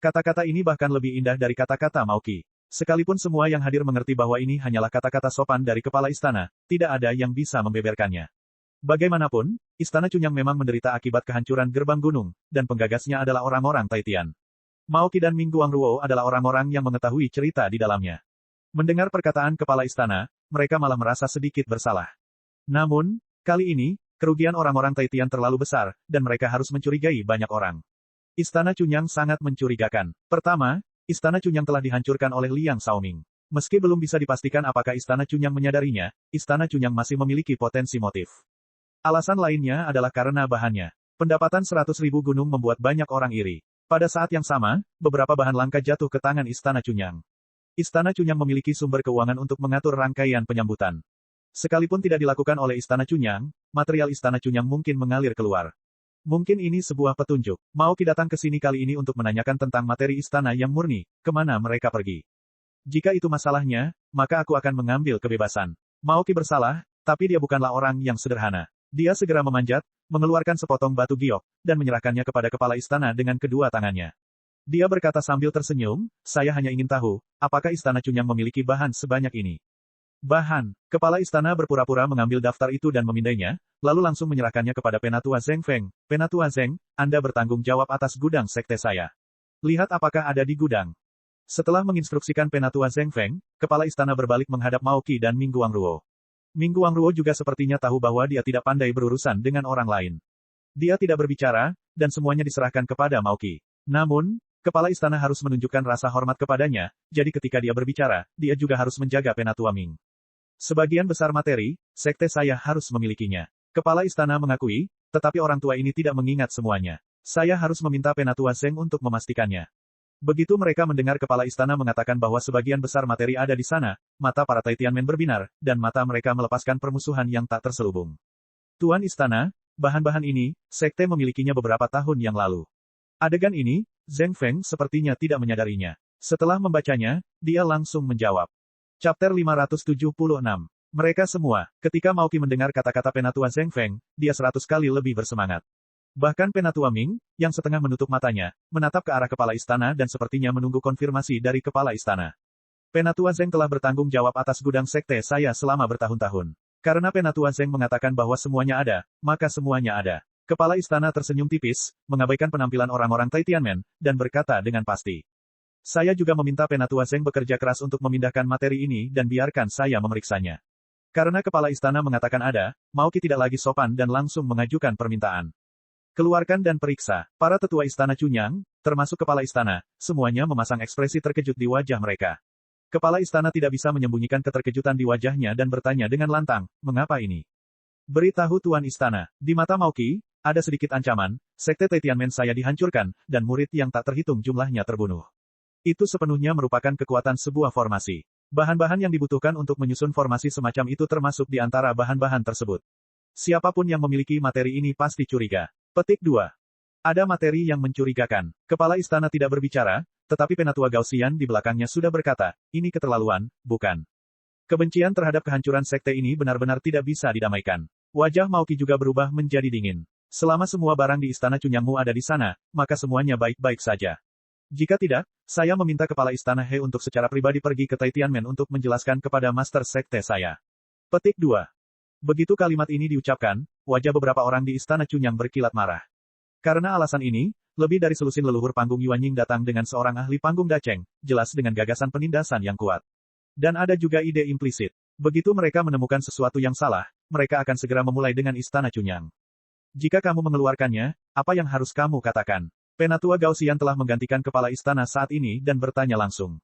Kata-kata ini bahkan lebih indah dari kata-kata Maoki. Sekalipun semua yang hadir mengerti bahwa ini hanyalah kata-kata sopan dari kepala istana, tidak ada yang bisa membeberkannya. Bagaimanapun, Istana Cunyang memang menderita akibat kehancuran gerbang gunung, dan penggagasnya adalah orang-orang Taitian. Maoki dan Ming Guangruo adalah orang-orang yang mengetahui cerita di dalamnya. Mendengar perkataan kepala istana, mereka malah merasa sedikit bersalah. Namun, kali ini, kerugian orang-orang Taitian terlalu besar, dan mereka harus mencurigai banyak orang. Istana Cunyang sangat mencurigakan. Pertama, Istana Cunyang telah dihancurkan oleh Liang Shaoming. Meski belum bisa dipastikan apakah Istana Cunyang menyadarinya, Istana Cunyang masih memiliki potensi motif. Alasan lainnya adalah karena bahannya. Pendapatan 100.000 gunung membuat banyak orang iri. Pada saat yang sama, beberapa bahan langka jatuh ke tangan Istana Cunyang. Istana Cunyang memiliki sumber keuangan untuk mengatur rangkaian penyambutan. Sekalipun tidak dilakukan oleh Istana Cunyang, material Istana Cunyang mungkin mengalir keluar. Mungkin ini sebuah petunjuk. Maoki datang ke sini kali ini untuk menanyakan tentang materi istana yang murni, kemana mereka pergi. Jika itu masalahnya, maka aku akan mengambil kebebasan. Maoki bersalah, tapi dia bukanlah orang yang sederhana. Dia segera memanjat, mengeluarkan sepotong batu giok, dan menyerahkannya kepada kepala istana dengan kedua tangannya. Dia berkata sambil tersenyum, saya hanya ingin tahu, apakah Istana Cunyang memiliki bahan sebanyak ini? Bahan. Kepala istana berpura-pura mengambil daftar itu dan memindainya, lalu langsung menyerahkannya kepada Penatua Zheng Feng. Penatua Zheng, Anda bertanggung jawab atas gudang sekte saya. Lihat apakah ada di gudang. Setelah menginstruksikan Penatua Zheng Feng, kepala istana berbalik menghadap Maoki dan Ming Guangruo. Ming Guangruo juga sepertinya tahu bahwa dia tidak pandai berurusan dengan orang lain. Dia tidak berbicara, dan semuanya diserahkan kepada Maoki. Namun, kepala istana harus menunjukkan rasa hormat kepadanya, jadi ketika dia berbicara, dia juga harus menjaga Penatua Ming. Sebagian besar materi, sekte saya harus memilikinya. Kepala istana mengakui, tetapi orang tua ini tidak mengingat semuanya. Saya harus meminta Penatua Zheng untuk memastikannya. Begitu mereka mendengar kepala istana mengatakan bahwa sebagian besar materi ada di sana, mata para Taitianmen berbinar, dan mata mereka melepaskan permusuhan yang tak terselubung. Tuan istana, bahan-bahan ini, sekte memilikinya beberapa tahun yang lalu. Adegan ini, Zheng Feng sepertinya tidak menyadarinya. Setelah membacanya, dia langsung menjawab. Chapter 576. Mereka semua, ketika Maoki mendengar kata-kata Penatua Zheng Feng, dia 100 kali lebih bersemangat. Bahkan Penatua Ming, yang setengah menutup matanya, menatap ke arah kepala istana dan sepertinya menunggu konfirmasi dari kepala istana. Penatua Zheng telah bertanggung jawab atas gudang sekte saya selama bertahun-tahun. Karena Penatua Zheng mengatakan bahwa semuanya ada, maka semuanya ada. Kepala istana tersenyum tipis, mengabaikan penampilan orang-orang Taitianmen, dan berkata dengan pasti. Saya juga meminta Penatua Zheng bekerja keras untuk memindahkan materi ini dan biarkan saya memeriksanya. Karena kepala istana mengatakan ada, Maoki tidak lagi sopan dan langsung mengajukan permintaan. Keluarkan dan periksa. Para tetua istana Cunyang, termasuk kepala istana, semuanya memasang ekspresi terkejut di wajah mereka. Kepala istana tidak bisa menyembunyikan keterkejutan di wajahnya dan bertanya dengan lantang, mengapa ini? Beritahu Tuan Istana, di mata Maoki, ada sedikit ancaman, sekte Taitianmen saya dihancurkan, dan murid yang tak terhitung jumlahnya terbunuh. Itu sepenuhnya merupakan kekuatan sebuah formasi. Bahan-bahan yang dibutuhkan untuk menyusun formasi semacam itu termasuk di antara bahan-bahan tersebut. Siapapun yang memiliki materi ini pasti curiga. Petik 2. Ada materi yang mencurigakan. Kepala istana tidak berbicara, tetapi Penatua Gaussian di belakangnya sudah berkata, ini keterlaluan, bukan? Kebencian terhadap kehancuran sekte ini benar-benar tidak bisa didamaikan. Wajah Maoki juga berubah menjadi dingin. Selama semua barang di istana Cunyangmu ada di sana, maka semuanya baik-baik saja. Jika tidak, saya meminta kepala istana He untuk secara pribadi pergi ke Taitianmen untuk menjelaskan kepada master sekte saya. Petik 2. Begitu kalimat ini diucapkan, wajah beberapa orang di istana Cunyang berkilat marah. Karena alasan ini, lebih dari selusin leluhur panggung Yuanying datang dengan seorang ahli panggung daceng, jelas dengan gagasan penindasan yang kuat. Dan ada juga ide implisit. Begitu mereka menemukan sesuatu yang salah, mereka akan segera memulai dengan istana Cunyang. Jika kamu mengeluarkannya, apa yang harus kamu katakan? Penatua Gaussian telah menggantikan kepala istana saat ini dan bertanya langsung.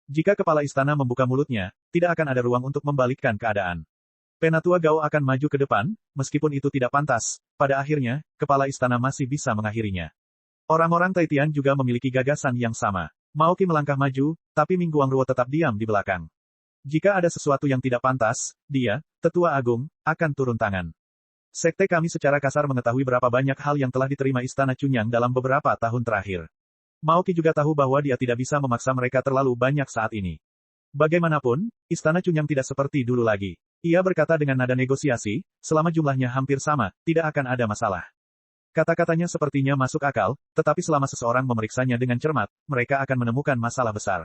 Jika kepala istana membuka mulutnya, tidak akan ada ruang untuk membalikkan keadaan. Penatua Gao akan maju ke depan, meskipun itu tidak pantas, pada akhirnya, kepala istana masih bisa mengakhirinya. Orang-orang Taitian juga memiliki gagasan yang sama. Mao Qi melangkah maju, tapi Ming Guangruo tetap diam di belakang. Jika ada sesuatu yang tidak pantas, dia, Tetua Agung, akan turun tangan. Sekte kami secara kasar mengetahui berapa banyak hal yang telah diterima Istana Chunyang dalam beberapa tahun terakhir. Mao Qi juga tahu bahwa dia tidak bisa memaksa mereka terlalu banyak saat ini. Bagaimanapun, Istana Chunyang tidak seperti dulu lagi. Ia berkata dengan nada negosiasi, selama jumlahnya hampir sama, tidak akan ada masalah. Kata-katanya sepertinya masuk akal, tetapi selama seseorang memeriksanya dengan cermat, mereka akan menemukan masalah besar.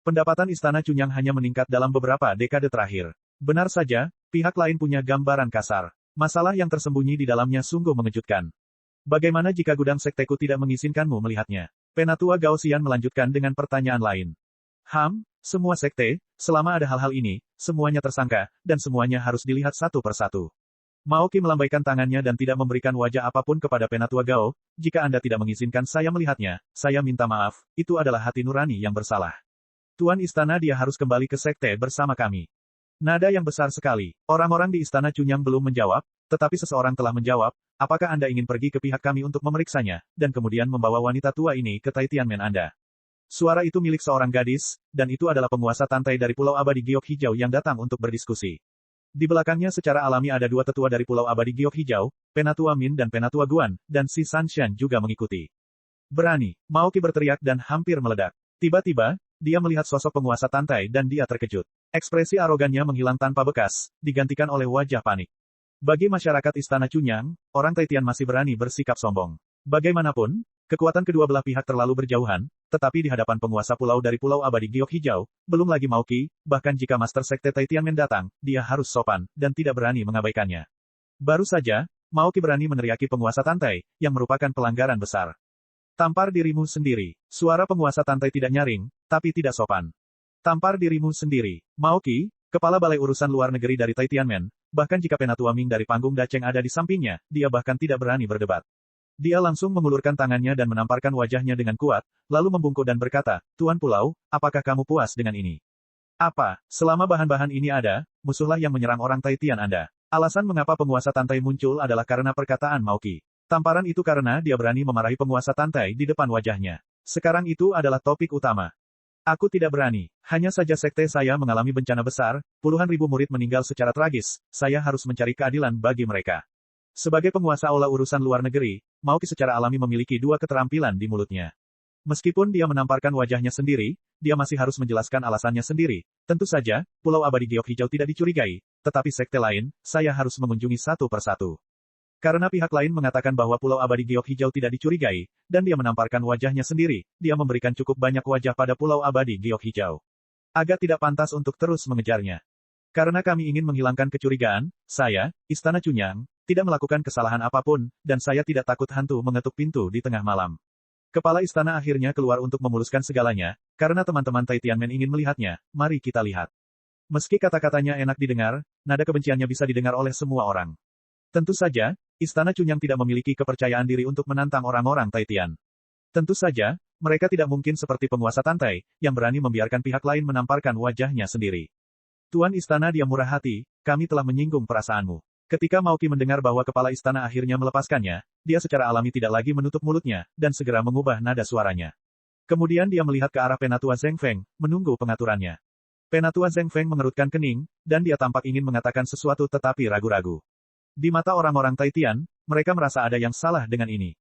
Pendapatan Istana Chunyang hanya meningkat dalam beberapa dekade terakhir. Benar saja, pihak lain punya gambaran kasar. Masalah yang tersembunyi di dalamnya sungguh mengejutkan. Bagaimana jika gudang sekteku tidak mengizinkanmu melihatnya? Penatua Gaussian melanjutkan dengan pertanyaan lain. Semua sekte, selama ada hal-hal ini, semuanya tersangka, dan semuanya harus dilihat satu persatu. Mao Qi melambaikan tangannya dan tidak memberikan wajah apapun kepada Penatua Gao, jika Anda tidak mengizinkan saya melihatnya, saya minta maaf, itu adalah hati nurani yang bersalah. Tuan Istana dia harus kembali ke sekte bersama kami. Nada yang besar sekali. Orang-orang di Istana Chunyang belum menjawab, tetapi seseorang telah menjawab, apakah Anda ingin pergi ke pihak kami untuk memeriksanya, dan kemudian membawa wanita tua ini ke Taitianmen Anda? Suara itu milik seorang gadis, dan itu adalah penguasa tantai dari Pulau Abadi Giok Hijau yang datang untuk berdiskusi. Di belakangnya secara alami ada dua tetua dari Pulau Abadi Giok Hijau, Penatua Min dan Penatua Guan, dan si Sanshan juga mengikuti. Berani, Mao Qi berteriak dan hampir meledak. Tiba-tiba, dia melihat sosok penguasa tantai dan dia terkejut. Ekspresi arogannya menghilang tanpa bekas, digantikan oleh wajah panik. Bagi masyarakat Istana Chunyang, orang Taitian masih berani bersikap sombong. Bagaimanapun, kekuatan kedua belah pihak terlalu berjauhan, tetapi di hadapan penguasa pulau dari Pulau Abadi Giok Hijau, belum lagi Mao Qi, bahkan jika Master Sekte Taitianmen datang, dia harus sopan, dan tidak berani mengabaikannya. Baru saja, Mao Qi berani meneriaki penguasa tantai, yang merupakan pelanggaran besar. Tampar dirimu sendiri. Suara penguasa tantai tidak nyaring, tapi tidak sopan. Tampar dirimu sendiri. Mao Qi, kepala balai urusan luar negeri dari Taitianmen, bahkan jika Penatua Ming dari panggung Dacheng ada di sampingnya, dia bahkan tidak berani berdebat. Dia langsung mengulurkan tangannya dan menamparkan wajahnya dengan kuat, lalu membungkuk dan berkata, Tuan Pulau, apakah kamu puas dengan ini? Apa, selama bahan-bahan ini ada, musuhlah yang menyerang orang Taitian Anda. Alasan mengapa penguasa tantai muncul adalah karena perkataan Mao Qi. Tamparan itu karena dia berani memarahi penguasa tantai di depan wajahnya. Sekarang itu adalah topik utama. Aku tidak berani. Hanya saja sekte saya mengalami bencana besar, puluhan ribu murid meninggal secara tragis, saya harus mencari keadilan bagi mereka. Sebagai penguasa aula urusan luar negeri, Mao Qi secara alami memiliki dua keterampilan di mulutnya. Meskipun dia menamparkan wajahnya sendiri, dia masih harus menjelaskan alasannya sendiri. Tentu saja, Pulau Abadi Giok Hijau tidak dicurigai, tetapi sekte lain, saya harus mengunjungi satu persatu. Karena pihak lain mengatakan bahwa Pulau Abadi Giok Hijau tidak dicurigai, dan dia menamparkan wajahnya sendiri, dia memberikan cukup banyak wajah pada Pulau Abadi Giok Hijau. Agak tidak pantas untuk terus mengejarnya. Karena kami ingin menghilangkan kecurigaan, saya, Istana Chunyang, tidak melakukan kesalahan apapun, dan saya tidak takut hantu mengetuk pintu di tengah malam. Kepala istana akhirnya keluar untuk memuluskan segalanya, karena teman-teman Taitianmen ingin melihatnya, mari kita lihat. Meski kata-katanya enak didengar, nada kebenciannya bisa didengar oleh semua orang. Tentu saja, Istana Chunyang tidak memiliki kepercayaan diri untuk menantang orang-orang Taitian. Tentu saja, mereka tidak mungkin seperti penguasa tantai, yang berani membiarkan pihak lain menamparkan wajahnya sendiri. Tuan Istana dia murah hati, kami telah menyinggung perasaanmu. Ketika Mao Qi mendengar bahwa kepala istana akhirnya melepaskannya, dia secara alami tidak lagi menutup mulutnya, dan segera mengubah nada suaranya. Kemudian dia melihat ke arah Penatua Zheng Feng, menunggu pengaturannya. Penatua Zheng Feng mengerutkan kening, dan dia tampak ingin mengatakan sesuatu tetapi ragu-ragu. Di mata orang-orang Taitian, mereka merasa ada yang salah dengan ini.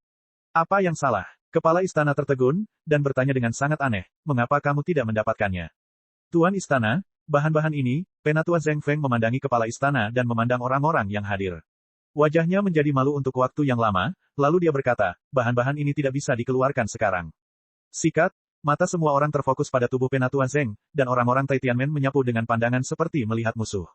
Apa yang salah? Kepala istana tertegun, dan bertanya dengan sangat aneh, mengapa kamu tidak mendapatkannya? Tuan Istana, bahan-bahan ini, Penatua Zheng Feng memandangi kepala istana dan memandang orang-orang yang hadir. Wajahnya menjadi malu untuk waktu yang lama, lalu dia berkata, bahan-bahan ini tidak bisa dikeluarkan sekarang. Sikat, mata semua orang terfokus pada tubuh Penatua Zheng, dan orang-orang Taitianmen menyapu dengan pandangan seperti melihat musuh.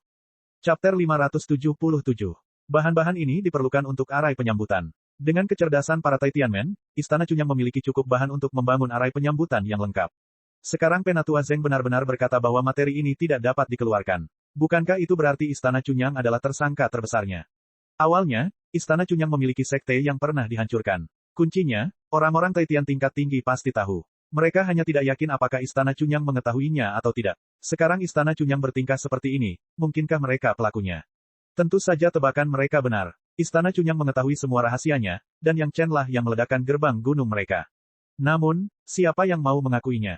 Chapter 577. Bahan-bahan ini diperlukan untuk arai penyambutan. Dengan kecerdasan para Taitianmen, Istana Chunyang memiliki cukup bahan untuk membangun arai penyambutan yang lengkap. Sekarang Penatua Zheng benar-benar berkata bahwa materi ini tidak dapat dikeluarkan. Bukankah itu berarti Istana Chunyang adalah tersangka terbesarnya? Awalnya, Istana Chunyang memiliki sekte yang pernah dihancurkan. Kuncinya, Orang-orang Taitian tingkat tinggi pasti tahu. Mereka hanya tidak yakin apakah Istana Cunyang mengetahuinya atau tidak. Sekarang Istana Cunyang bertingkah seperti ini, mungkinkah mereka pelakunya? Tentu saja tebakan mereka benar. Istana Cunyang mengetahui semua rahasianya, dan Yang Chen lah yang meledakkan gerbang gunung mereka. Namun, siapa yang mau mengakuinya?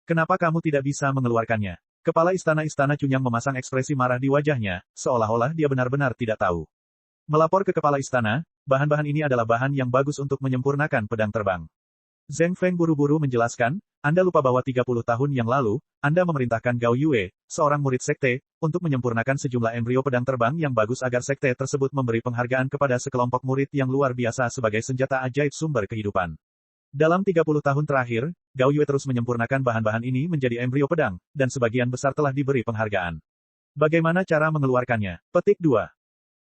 Kenapa kamu tidak bisa mengeluarkannya? Kepala Istana Cunyang memasang ekspresi marah di wajahnya, seolah-olah dia benar-benar tidak tahu. Melapor ke kepala istana, bahan-bahan ini adalah bahan yang bagus untuk menyempurnakan pedang terbang. Zheng Feng buru-buru menjelaskan, Anda lupa bahwa 30 tahun yang lalu, Anda memerintahkan Gao Yue, seorang murid sekte, untuk menyempurnakan sejumlah embrio pedang terbang yang bagus agar sekte tersebut memberi penghargaan kepada sekelompok murid yang luar biasa sebagai senjata ajaib sumber kehidupan. Dalam 30 tahun terakhir, Gao Yue terus menyempurnakan bahan-bahan ini menjadi embrio pedang, dan sebagian besar telah diberi penghargaan. Bagaimana cara mengeluarkannya? Petik 2.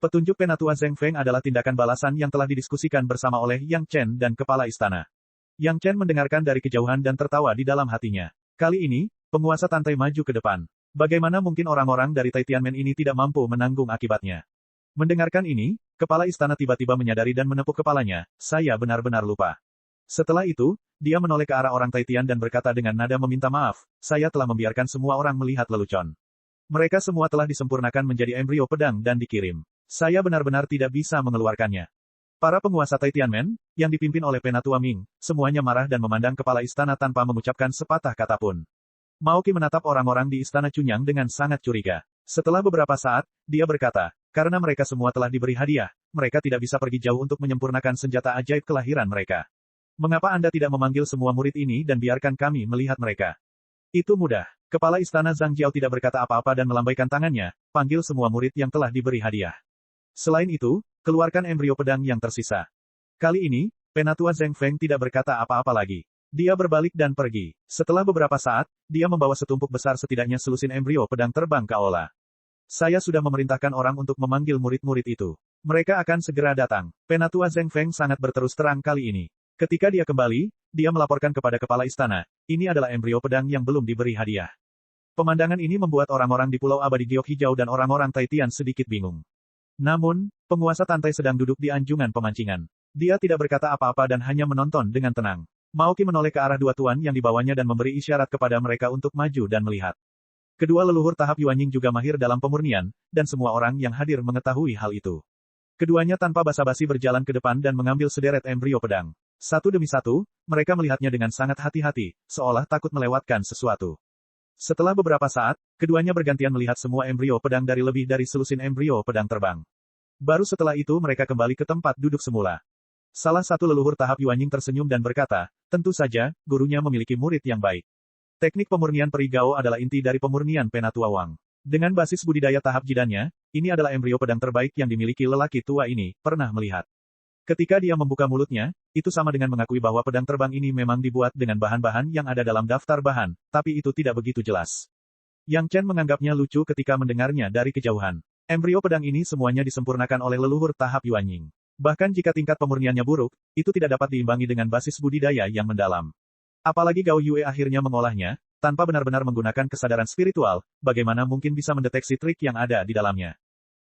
Petunjuk penatua Zheng Feng adalah tindakan balasan yang telah didiskusikan bersama oleh Yang Chen dan kepala istana. Yang Chen mendengarkan dari kejauhan dan tertawa di dalam hatinya. Kali ini, penguasa Tantai maju ke depan. Bagaimana mungkin orang-orang dari Taitianmen ini tidak mampu menanggung akibatnya? Mendengarkan ini, kepala istana tiba-tiba menyadari dan menepuk kepalanya, saya benar-benar lupa. Setelah itu, dia menoleh ke arah orang Taitian dan berkata dengan nada meminta maaf, saya telah membiarkan semua orang melihat lelucon. Mereka semua telah disempurnakan menjadi embrio pedang dan dikirim. Saya benar-benar tidak bisa mengeluarkannya. Para penguasa Taitianmen, yang dipimpin oleh Penatua Ming, semuanya marah dan memandang kepala istana tanpa mengucapkan sepatah kata pun. Maoki menatap orang-orang di istana Cunyang dengan sangat curiga. Setelah beberapa saat, dia berkata, karena mereka semua telah diberi hadiah, mereka tidak bisa pergi jauh untuk menyempurnakan senjata ajaib kelahiran mereka. Mengapa Anda tidak memanggil semua murid ini dan biarkan kami melihat mereka? Itu mudah. Kepala istana Zhang Jiao tidak berkata apa-apa dan melambaikan tangannya, panggil semua murid yang telah diberi hadiah. Selain itu, keluarkan embrio pedang yang tersisa. Kali ini, penatua Zheng Feng tidak berkata apa-apa lagi. Dia berbalik dan pergi. Setelah beberapa saat, dia membawa setumpuk besar setidaknya selusin embrio pedang terbang ke aula. Saya sudah memerintahkan orang untuk memanggil murid-murid itu. Mereka akan segera datang. Penatua Zheng Feng sangat berterus terang kali ini. Ketika dia kembali, dia melaporkan kepada kepala istana, ini adalah embrio pedang yang belum diberi hadiah. Pemandangan ini membuat orang-orang di Pulau Abadi Giok Hijau dan orang-orang Taitian sedikit bingung. Namun, penguasa Tantai sedang duduk di anjungan pemancingan. Dia tidak berkata apa-apa dan hanya menonton dengan tenang. Maoki menoleh ke arah dua tuan yang dibawanya dan memberi isyarat kepada mereka untuk maju dan melihat. Kedua leluhur tahap Yuanying juga mahir dalam pemurnian, dan semua orang yang hadir mengetahui hal itu. Keduanya tanpa basa-basi berjalan ke depan dan mengambil sederet embrio pedang. Satu demi satu, mereka melihatnya dengan sangat hati-hati, seolah takut melewatkan sesuatu. Setelah beberapa saat, keduanya bergantian melihat semua embrio pedang dari lebih dari selusin embrio pedang terbang. Baru setelah itu mereka kembali ke tempat duduk semula. Salah satu leluhur tahap Yuanying tersenyum dan berkata, tentu saja, gurunya memiliki murid yang baik. Teknik pemurnian peri Gao adalah inti dari pemurnian Penatua Wang. Dengan basis budidaya tahap jidannya, ini adalah embrio pedang terbaik yang dimiliki lelaki tua ini, pernah melihat. Ketika dia membuka mulutnya, itu sama dengan mengakui bahwa pedang terbang ini memang dibuat dengan bahan-bahan yang ada dalam daftar bahan, tapi itu tidak begitu jelas. Yang Chen menganggapnya lucu ketika mendengarnya dari kejauhan. Embrio pedang ini semuanya disempurnakan oleh leluhur tahap Yuanying. Bahkan jika tingkat pemurniannya buruk, itu tidak dapat diimbangi dengan basis budidaya yang mendalam. Apalagi Gao Yue akhirnya mengolahnya, tanpa benar-benar menggunakan kesadaran spiritual, bagaimana mungkin bisa mendeteksi trik yang ada di dalamnya.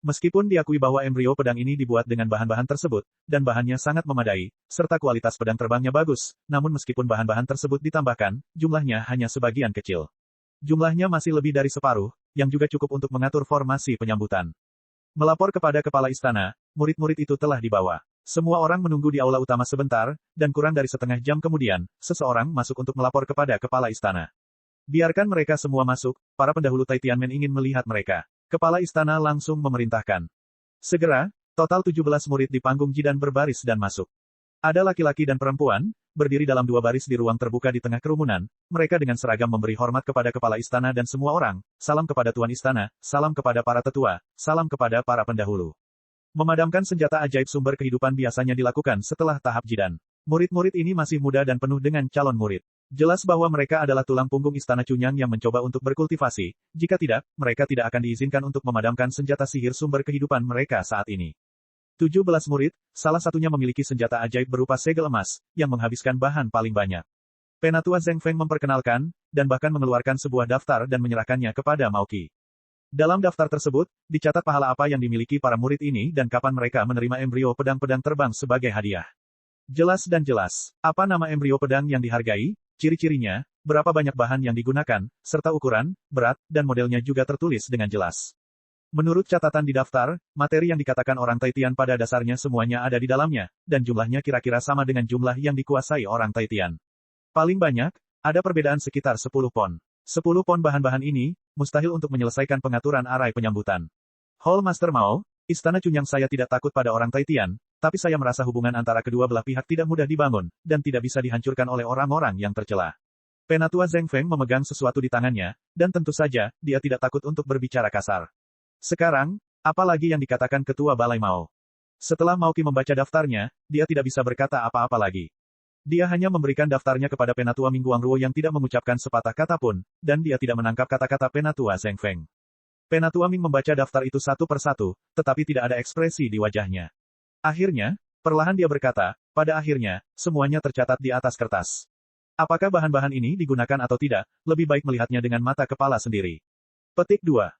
Meskipun diakui bahwa embrio pedang ini dibuat dengan bahan-bahan tersebut, dan bahannya sangat memadai, serta kualitas pedang terbangnya bagus, namun meskipun bahan-bahan tersebut ditambahkan, jumlahnya hanya sebagian kecil. Jumlahnya masih lebih dari separuh, yang juga cukup untuk mengatur formasi penyambutan. Melapor kepada kepala istana, murid-murid itu telah dibawa. Semua orang menunggu di aula utama sebentar, dan kurang dari setengah jam kemudian, seseorang masuk untuk melapor kepada kepala istana. Biarkan mereka semua masuk, para pendahulu Taitianmen ingin melihat mereka. Kepala istana langsung memerintahkan. Segera, total 17 murid di panggung jidan berbaris dan masuk. Ada laki-laki dan perempuan, berdiri dalam dua baris di ruang terbuka di tengah kerumunan, mereka dengan seragam memberi hormat kepada kepala istana dan semua orang, salam kepada tuan istana, salam kepada para tetua, salam kepada para pendahulu. Memadamkan senjata ajaib sumber kehidupan biasanya dilakukan setelah tahap jidan. Murid-murid ini masih muda dan penuh dengan calon murid. Jelas bahwa mereka adalah tulang punggung istana Cunyang yang mencoba untuk berkultivasi, jika tidak, mereka tidak akan diizinkan untuk memadamkan senjata sihir sumber kehidupan mereka saat ini. 17 murid, salah satunya memiliki senjata ajaib berupa segel emas, yang menghabiskan bahan paling banyak. Penatua Zheng Feng memperkenalkan, dan bahkan mengeluarkan sebuah daftar dan menyerahkannya kepada Maoki. Dalam daftar tersebut, dicatat pahala apa yang dimiliki para murid ini dan kapan mereka menerima embrio pedang-pedang terbang sebagai hadiah. Jelas dan jelas. Apa nama embrio pedang yang dihargai, ciri-cirinya, berapa banyak bahan yang digunakan, serta ukuran, berat, dan modelnya juga tertulis dengan jelas. Menurut catatan di daftar, materi yang dikatakan orang Taitian pada dasarnya semuanya ada di dalamnya, dan jumlahnya kira-kira sama dengan jumlah yang dikuasai orang Taitian. Paling banyak, ada perbedaan sekitar 10 pon. 10 pon bahan-bahan ini, mustahil untuk menyelesaikan pengaturan arai penyambutan. Hall Master Mao, Istana Cunyang saya tidak takut pada orang Taitian, tapi saya merasa hubungan antara kedua belah pihak tidak mudah dibangun, dan tidak bisa dihancurkan oleh orang-orang yang tercela. Penatua Zheng Feng memegang sesuatu di tangannya, dan tentu saja, dia tidak takut untuk berbicara kasar. Sekarang, apalagi yang dikatakan Ketua Balai Mao. Setelah Mao Qi membaca daftarnya, dia tidak bisa berkata apa-apa lagi. Dia hanya memberikan daftarnya kepada Penatua Ming Guangruo yang tidak mengucapkan sepatah kata pun, dan dia tidak menangkap kata-kata Penatua Zheng Feng. Penatua Ming membaca daftar itu satu persatu, tetapi tidak ada ekspresi di wajahnya. Akhirnya, perlahan dia berkata, pada akhirnya, semuanya tercatat di atas kertas. Apakah bahan-bahan ini digunakan atau tidak, lebih baik melihatnya dengan mata kepala sendiri. Petik 2.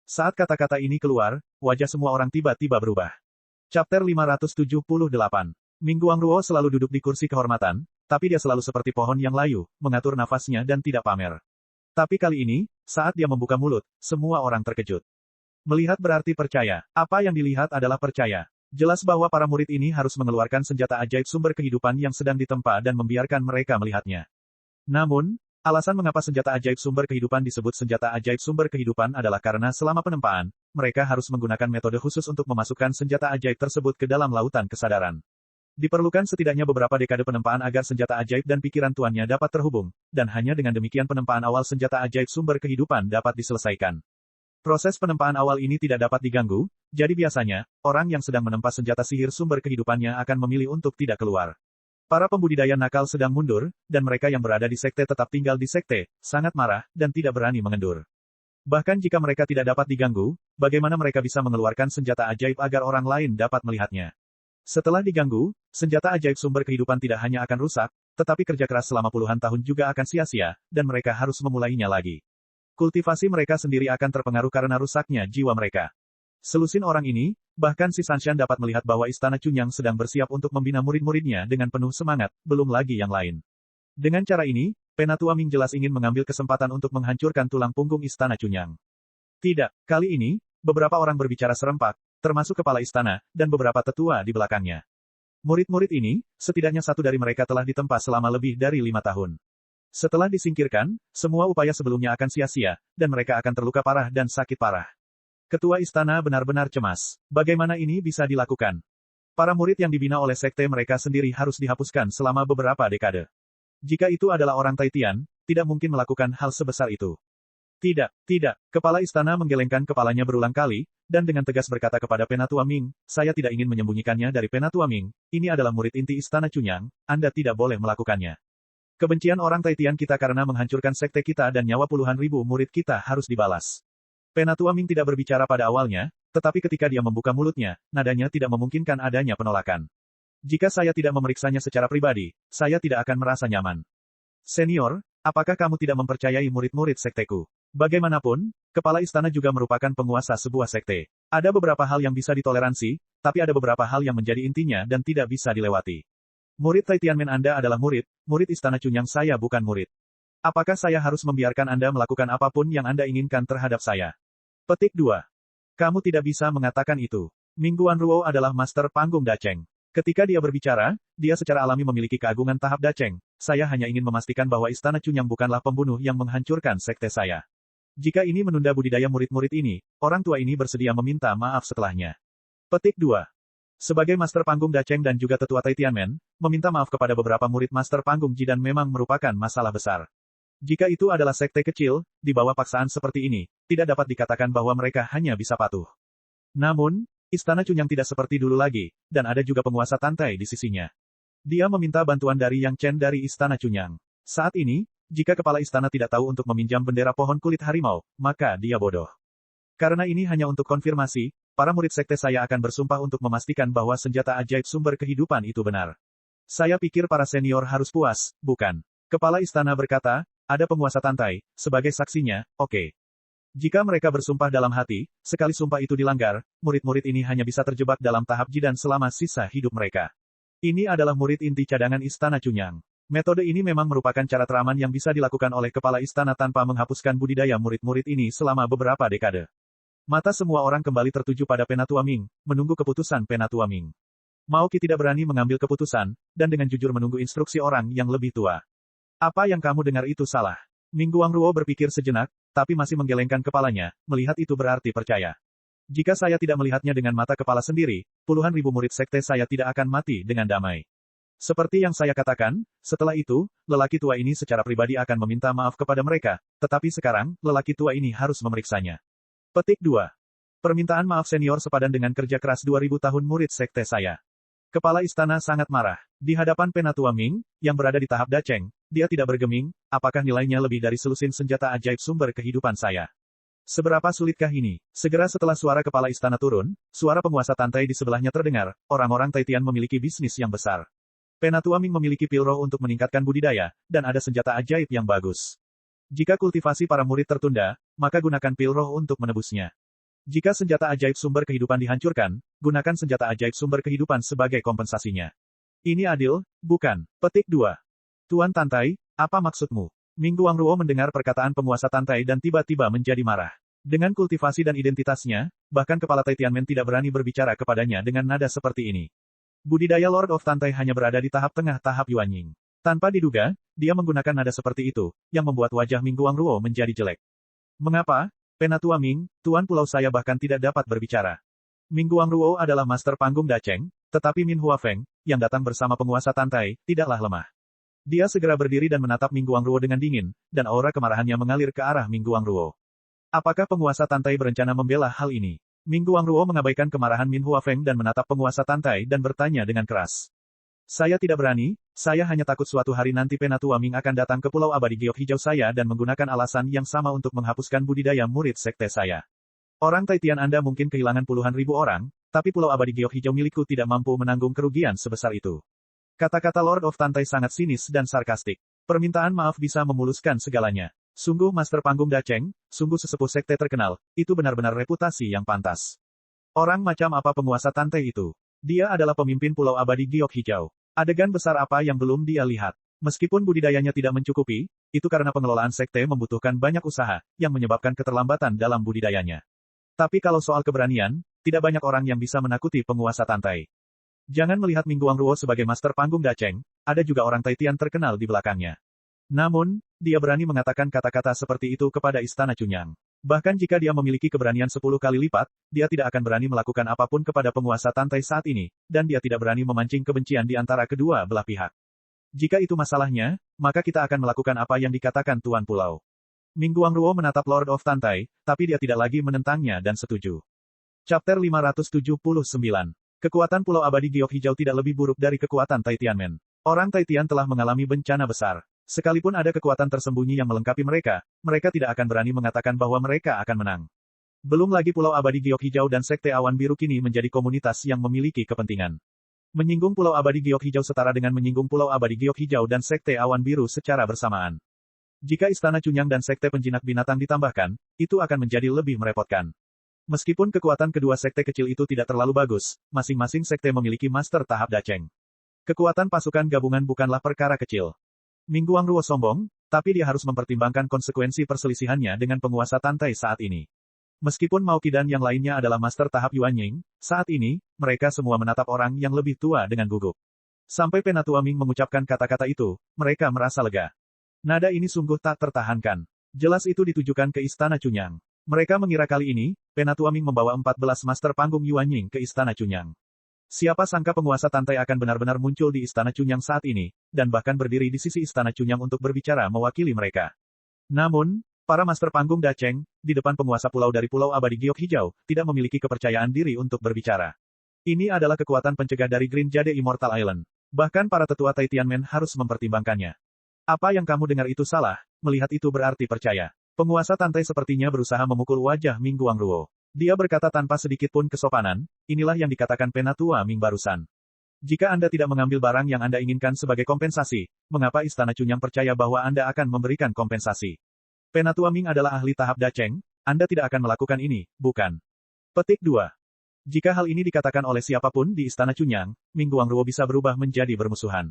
Saat kata-kata ini keluar, wajah semua orang tiba-tiba berubah. Chapter 578. Ming Guangruo selalu duduk di kursi kehormatan, tapi dia selalu seperti pohon yang layu, mengatur nafasnya dan tidak pamer. Tapi kali ini, saat dia membuka mulut, semua orang terkejut. Melihat berarti percaya. Apa yang dilihat adalah percaya. Jelas bahwa para murid ini harus mengeluarkan senjata ajaib sumber kehidupan yang sedang ditempa dan membiarkan mereka melihatnya. Namun, alasan mengapa senjata ajaib sumber kehidupan disebut senjata ajaib sumber kehidupan adalah karena selama penempaan, mereka harus menggunakan metode khusus untuk memasukkan senjata ajaib tersebut ke dalam lautan kesadaran. Diperlukan setidaknya beberapa dekade penempaan agar senjata ajaib dan pikiran tuannya dapat terhubung, dan hanya dengan demikian penempaan awal senjata ajaib sumber kehidupan dapat diselesaikan. Proses penempaan awal ini tidak dapat diganggu, jadi biasanya, orang yang sedang menempa senjata sihir sumber kehidupannya akan memilih untuk tidak keluar. Para pembudidaya nakal sedang mundur, dan mereka yang berada di sekte tetap tinggal di sekte, sangat marah, dan tidak berani mengendur. Bahkan jika mereka tidak dapat diganggu, bagaimana mereka bisa mengeluarkan senjata ajaib agar orang lain dapat melihatnya? Setelah diganggu, senjata ajaib sumber kehidupan tidak hanya akan rusak, tetapi kerja keras selama puluhan tahun juga akan sia-sia, dan mereka harus memulainya lagi. Kultivasi mereka sendiri akan terpengaruh karena rusaknya jiwa mereka. Selusin orang ini, bahkan si Sanshan dapat melihat bahwa Istana Cunyang sedang bersiap untuk membina murid-muridnya dengan penuh semangat, belum lagi yang lain. Dengan cara ini, Penatua Ming jelas ingin mengambil kesempatan untuk menghancurkan tulang punggung Istana Cunyang. Tidak, kali ini, beberapa orang berbicara serempak, termasuk kepala istana, dan beberapa tetua di belakangnya. Murid-murid ini, setidaknya satu dari mereka telah ditempa selama lebih dari 5 tahun. Setelah disingkirkan, semua upaya sebelumnya akan sia-sia, dan mereka akan terluka parah dan sakit parah. Ketua istana benar-benar cemas. Bagaimana ini bisa dilakukan? Para murid yang dibina oleh sekte mereka sendiri harus dihapuskan selama beberapa dekade. Jika itu adalah orang Taitian, tidak mungkin melakukan hal sebesar itu. Tidak, tidak. Kepala istana menggelengkan kepalanya berulang kali, dan dengan tegas berkata kepada Penatua Ming, saya tidak ingin menyembunyikannya dari Penatua Ming, ini adalah murid inti Istana Cunyang, Anda tidak boleh melakukannya. Kebencian orang Taitian kita karena menghancurkan sekte kita dan nyawa puluhan ribu murid kita harus dibalas. Penatua Ming tidak berbicara pada awalnya, tetapi ketika dia membuka mulutnya, nadanya tidak memungkinkan adanya penolakan. Jika saya tidak memeriksanya secara pribadi, saya tidak akan merasa nyaman. Senior, apakah kamu tidak mempercayai murid-murid sekteku? Bagaimanapun, kepala istana juga merupakan penguasa sebuah sekte. Ada beberapa hal yang bisa ditoleransi, tapi ada beberapa hal yang menjadi intinya dan tidak bisa dilewati. Murid Taitianmen Anda adalah murid istana Cunyang saya bukan murid. Apakah saya harus membiarkan Anda melakukan apapun yang Anda inginkan terhadap saya? Petik 2. Kamu tidak bisa mengatakan itu. Ming Guangruo adalah master panggung Dacheng. Ketika dia berbicara, dia secara alami memiliki keagungan tahap Dacheng. Saya hanya ingin memastikan bahwa Istana Cunyang bukanlah pembunuh yang menghancurkan sekte saya. Jika ini menunda budidaya murid-murid ini, orang tua ini bersedia meminta maaf setelahnya. Petik 2. Sebagai master panggung Dacheng dan juga tetua Taitianmen, meminta maaf kepada beberapa murid master panggung Jidan memang merupakan masalah besar. Jika itu adalah sekte kecil, di bawah paksaan seperti ini, tidak dapat dikatakan bahwa mereka hanya bisa patuh. Namun, Istana Cunyang tidak seperti dulu lagi, dan ada juga penguasa Tantai di sisinya. Dia meminta bantuan dari Yang Chen dari Istana Cunyang. Saat ini, jika kepala istana tidak tahu untuk meminjam bendera pohon kulit harimau, maka dia bodoh. Karena ini hanya untuk konfirmasi, para murid sekte saya akan bersumpah untuk memastikan bahwa senjata ajaib sumber kehidupan itu benar. Saya pikir para senior harus puas, bukan? Kepala istana berkata, ada penguasa Tantai, sebagai saksinya, oke. Jika mereka bersumpah dalam hati, sekali sumpah itu dilanggar, murid-murid ini hanya bisa terjebak dalam tahap jidan selama sisa hidup mereka. Ini adalah murid inti cadangan Istana Cunyang. Metode ini memang merupakan cara teraman yang bisa dilakukan oleh kepala istana tanpa menghapuskan budidaya murid-murid ini selama beberapa dekade. Mata semua orang kembali tertuju pada Penatua Ming, menunggu keputusan Penatua Ming. Mao Qi tidak berani mengambil keputusan, dan dengan jujur menunggu instruksi orang yang lebih tua. Apa yang kamu dengar itu salah. Ming Guangruo berpikir sejenak, tapi masih menggelengkan kepalanya, melihat itu berarti percaya. Jika saya tidak melihatnya dengan mata kepala sendiri, puluhan ribu murid sekte saya tidak akan mati dengan damai. Seperti yang saya katakan, setelah itu, lelaki tua ini secara pribadi akan meminta maaf kepada mereka, tetapi sekarang, lelaki tua ini harus memeriksanya. Petik 2. Permintaan maaf senior sepadan dengan kerja keras 2000 tahun murid sekte saya. Kepala istana sangat marah. Di hadapan Penatua Ming, yang berada di tahap daceng, dia tidak bergeming, apakah nilainya lebih dari selusin senjata ajaib sumber kehidupan saya? Seberapa sulitkah ini? Segera setelah suara kepala istana turun, suara penguasa Tantai di sebelahnya terdengar, orang-orang Taitian memiliki bisnis yang besar. Penatua Ming memiliki pil roh untuk meningkatkan budidaya, dan ada senjata ajaib yang bagus. Jika kultivasi para murid tertunda, maka gunakan pil roh untuk menebusnya. Jika senjata ajaib sumber kehidupan dihancurkan, gunakan senjata ajaib sumber kehidupan sebagai kompensasinya. Ini adil, bukan? Petik 2. Tuan Tantai, apa maksudmu? Ming Guangruo mendengar perkataan penguasa Tantai dan tiba-tiba menjadi marah. Dengan kultivasi dan identitasnya, bahkan kepala Taitianmen tidak berani berbicara kepadanya dengan nada seperti ini. Budidaya Lord of Tantai hanya berada di tahap tengah tahap Yuanying. Tanpa diduga, dia menggunakan nada seperti itu, yang membuat wajah Ming Guangruo menjadi jelek. Mengapa? Penatua Ming, Tuan Pulau saya bahkan tidak dapat berbicara. Ming Guangruo adalah master panggung daceng, tetapi Min Huafeng, yang datang bersama penguasa Tantai, tidaklah lemah. Dia segera berdiri dan menatap Ming Guangruo dengan dingin, dan aura kemarahannya mengalir ke arah Ming Guangruo. Apakah penguasa Tantai berencana membela hal ini? Ming Guangruo mengabaikan kemarahan Min Huafeng dan menatap penguasa Tantai dan bertanya dengan keras. Saya tidak berani, saya hanya takut suatu hari nanti Penatua Ming akan datang ke Pulau Abadi Giok Hijau saya dan menggunakan alasan yang sama untuk menghapuskan budidaya murid sekte saya. Orang Taitian Anda mungkin kehilangan puluhan ribu orang, tapi Pulau Abadi Giok Hijau milikku tidak mampu menanggung kerugian sebesar itu. Kata-kata Lord of Tantai sangat sinis dan sarkastik. Permintaan maaf bisa memuluskan segalanya. Sungguh master panggung daceng, sungguh sesepuh sekte terkenal, itu benar-benar reputasi yang pantas. Orang macam apa penguasa Tantai itu? Dia adalah pemimpin Pulau Abadi Giok Hijau. Adegan besar apa yang belum dia lihat? Meskipun budidayanya tidak mencukupi, itu karena pengelolaan sekte membutuhkan banyak usaha, yang menyebabkan keterlambatan dalam budidayanya. Tapi kalau soal keberanian, tidak banyak orang yang bisa menakuti penguasa Tantai. Jangan melihat Ming Guangruo sebagai master panggung daceng, ada juga orang Taitian terkenal di belakangnya. Namun, dia berani mengatakan kata-kata seperti itu kepada Istana Cunyang. Bahkan jika dia memiliki keberanian 10 kali lipat, dia tidak akan berani melakukan apapun kepada penguasa Tantai saat ini, dan dia tidak berani memancing kebencian di antara kedua belah pihak. Jika itu masalahnya, maka kita akan melakukan apa yang dikatakan Tuan Pulau. Ming Guangruo menatap Lord of Tantai, tapi dia tidak lagi menentangnya dan setuju. Chapter 579. Kekuatan Pulau Abadi Giok Hijau tidak lebih buruk dari kekuatan Taitianmen. Orang Taitian telah mengalami bencana besar. Sekalipun ada kekuatan tersembunyi yang melengkapi mereka, mereka tidak akan berani mengatakan bahwa mereka akan menang. Belum lagi Pulau Abadi Giok Hijau dan Sekte Awan Biru kini menjadi komunitas yang memiliki kepentingan. Menyinggung Pulau Abadi Giok Hijau setara dengan menyinggung Pulau Abadi Giok Hijau dan Sekte Awan Biru secara bersamaan. Jika Istana Cunyang dan Sekte Penjinak Binatang ditambahkan, itu akan menjadi lebih merepotkan. Meskipun kekuatan kedua sekte kecil itu tidak terlalu bagus, masing-masing sekte memiliki master tahap daceng. Kekuatan pasukan gabungan bukanlah perkara kecil. Ming Guangruo sombong, tapi dia harus mempertimbangkan konsekuensi perselisihannya dengan penguasa Tantai saat ini. Meskipun Mao Qi dan yang lainnya adalah master tahap Yuanying, saat ini, mereka semua menatap orang yang lebih tua dengan gugup. Sampai Penatua Ming mengucapkan kata-kata itu, mereka merasa lega. Nada ini sungguh tak tertahankan. Jelas itu ditujukan ke Istana Cunyang. Mereka mengira kali ini, Penatua Ming membawa 14 master panggung Yuanying ke Istana Cunyang. Siapa sangka penguasa Tantai akan benar-benar muncul di Istana Cunyang saat ini, dan bahkan berdiri di sisi Istana Cunyang untuk berbicara mewakili mereka. Namun, para master panggung daceng, di depan penguasa pulau dari Pulau Abadi Giok Hijau, tidak memiliki kepercayaan diri untuk berbicara. Ini adalah kekuatan pencegah dari Green Jade Immortal Island. Bahkan para tetua Taitianmen harus mempertimbangkannya. Apa yang kamu dengar itu salah, melihat itu berarti percaya. Penguasa Tantai sepertinya berusaha memukul wajah Ming Guangruo. Dia berkata tanpa sedikit pun kesopanan, inilah yang dikatakan Penatua Ming barusan. Jika Anda tidak mengambil barang yang Anda inginkan sebagai kompensasi, mengapa Istana Cunyang percaya bahwa Anda akan memberikan kompensasi? Penatua Ming adalah ahli tahap daceng, Anda tidak akan melakukan ini, bukan? Petik 2. Jika hal ini dikatakan oleh siapapun di Istana Chunyang, Ming Guangruo bisa berubah menjadi bermusuhan.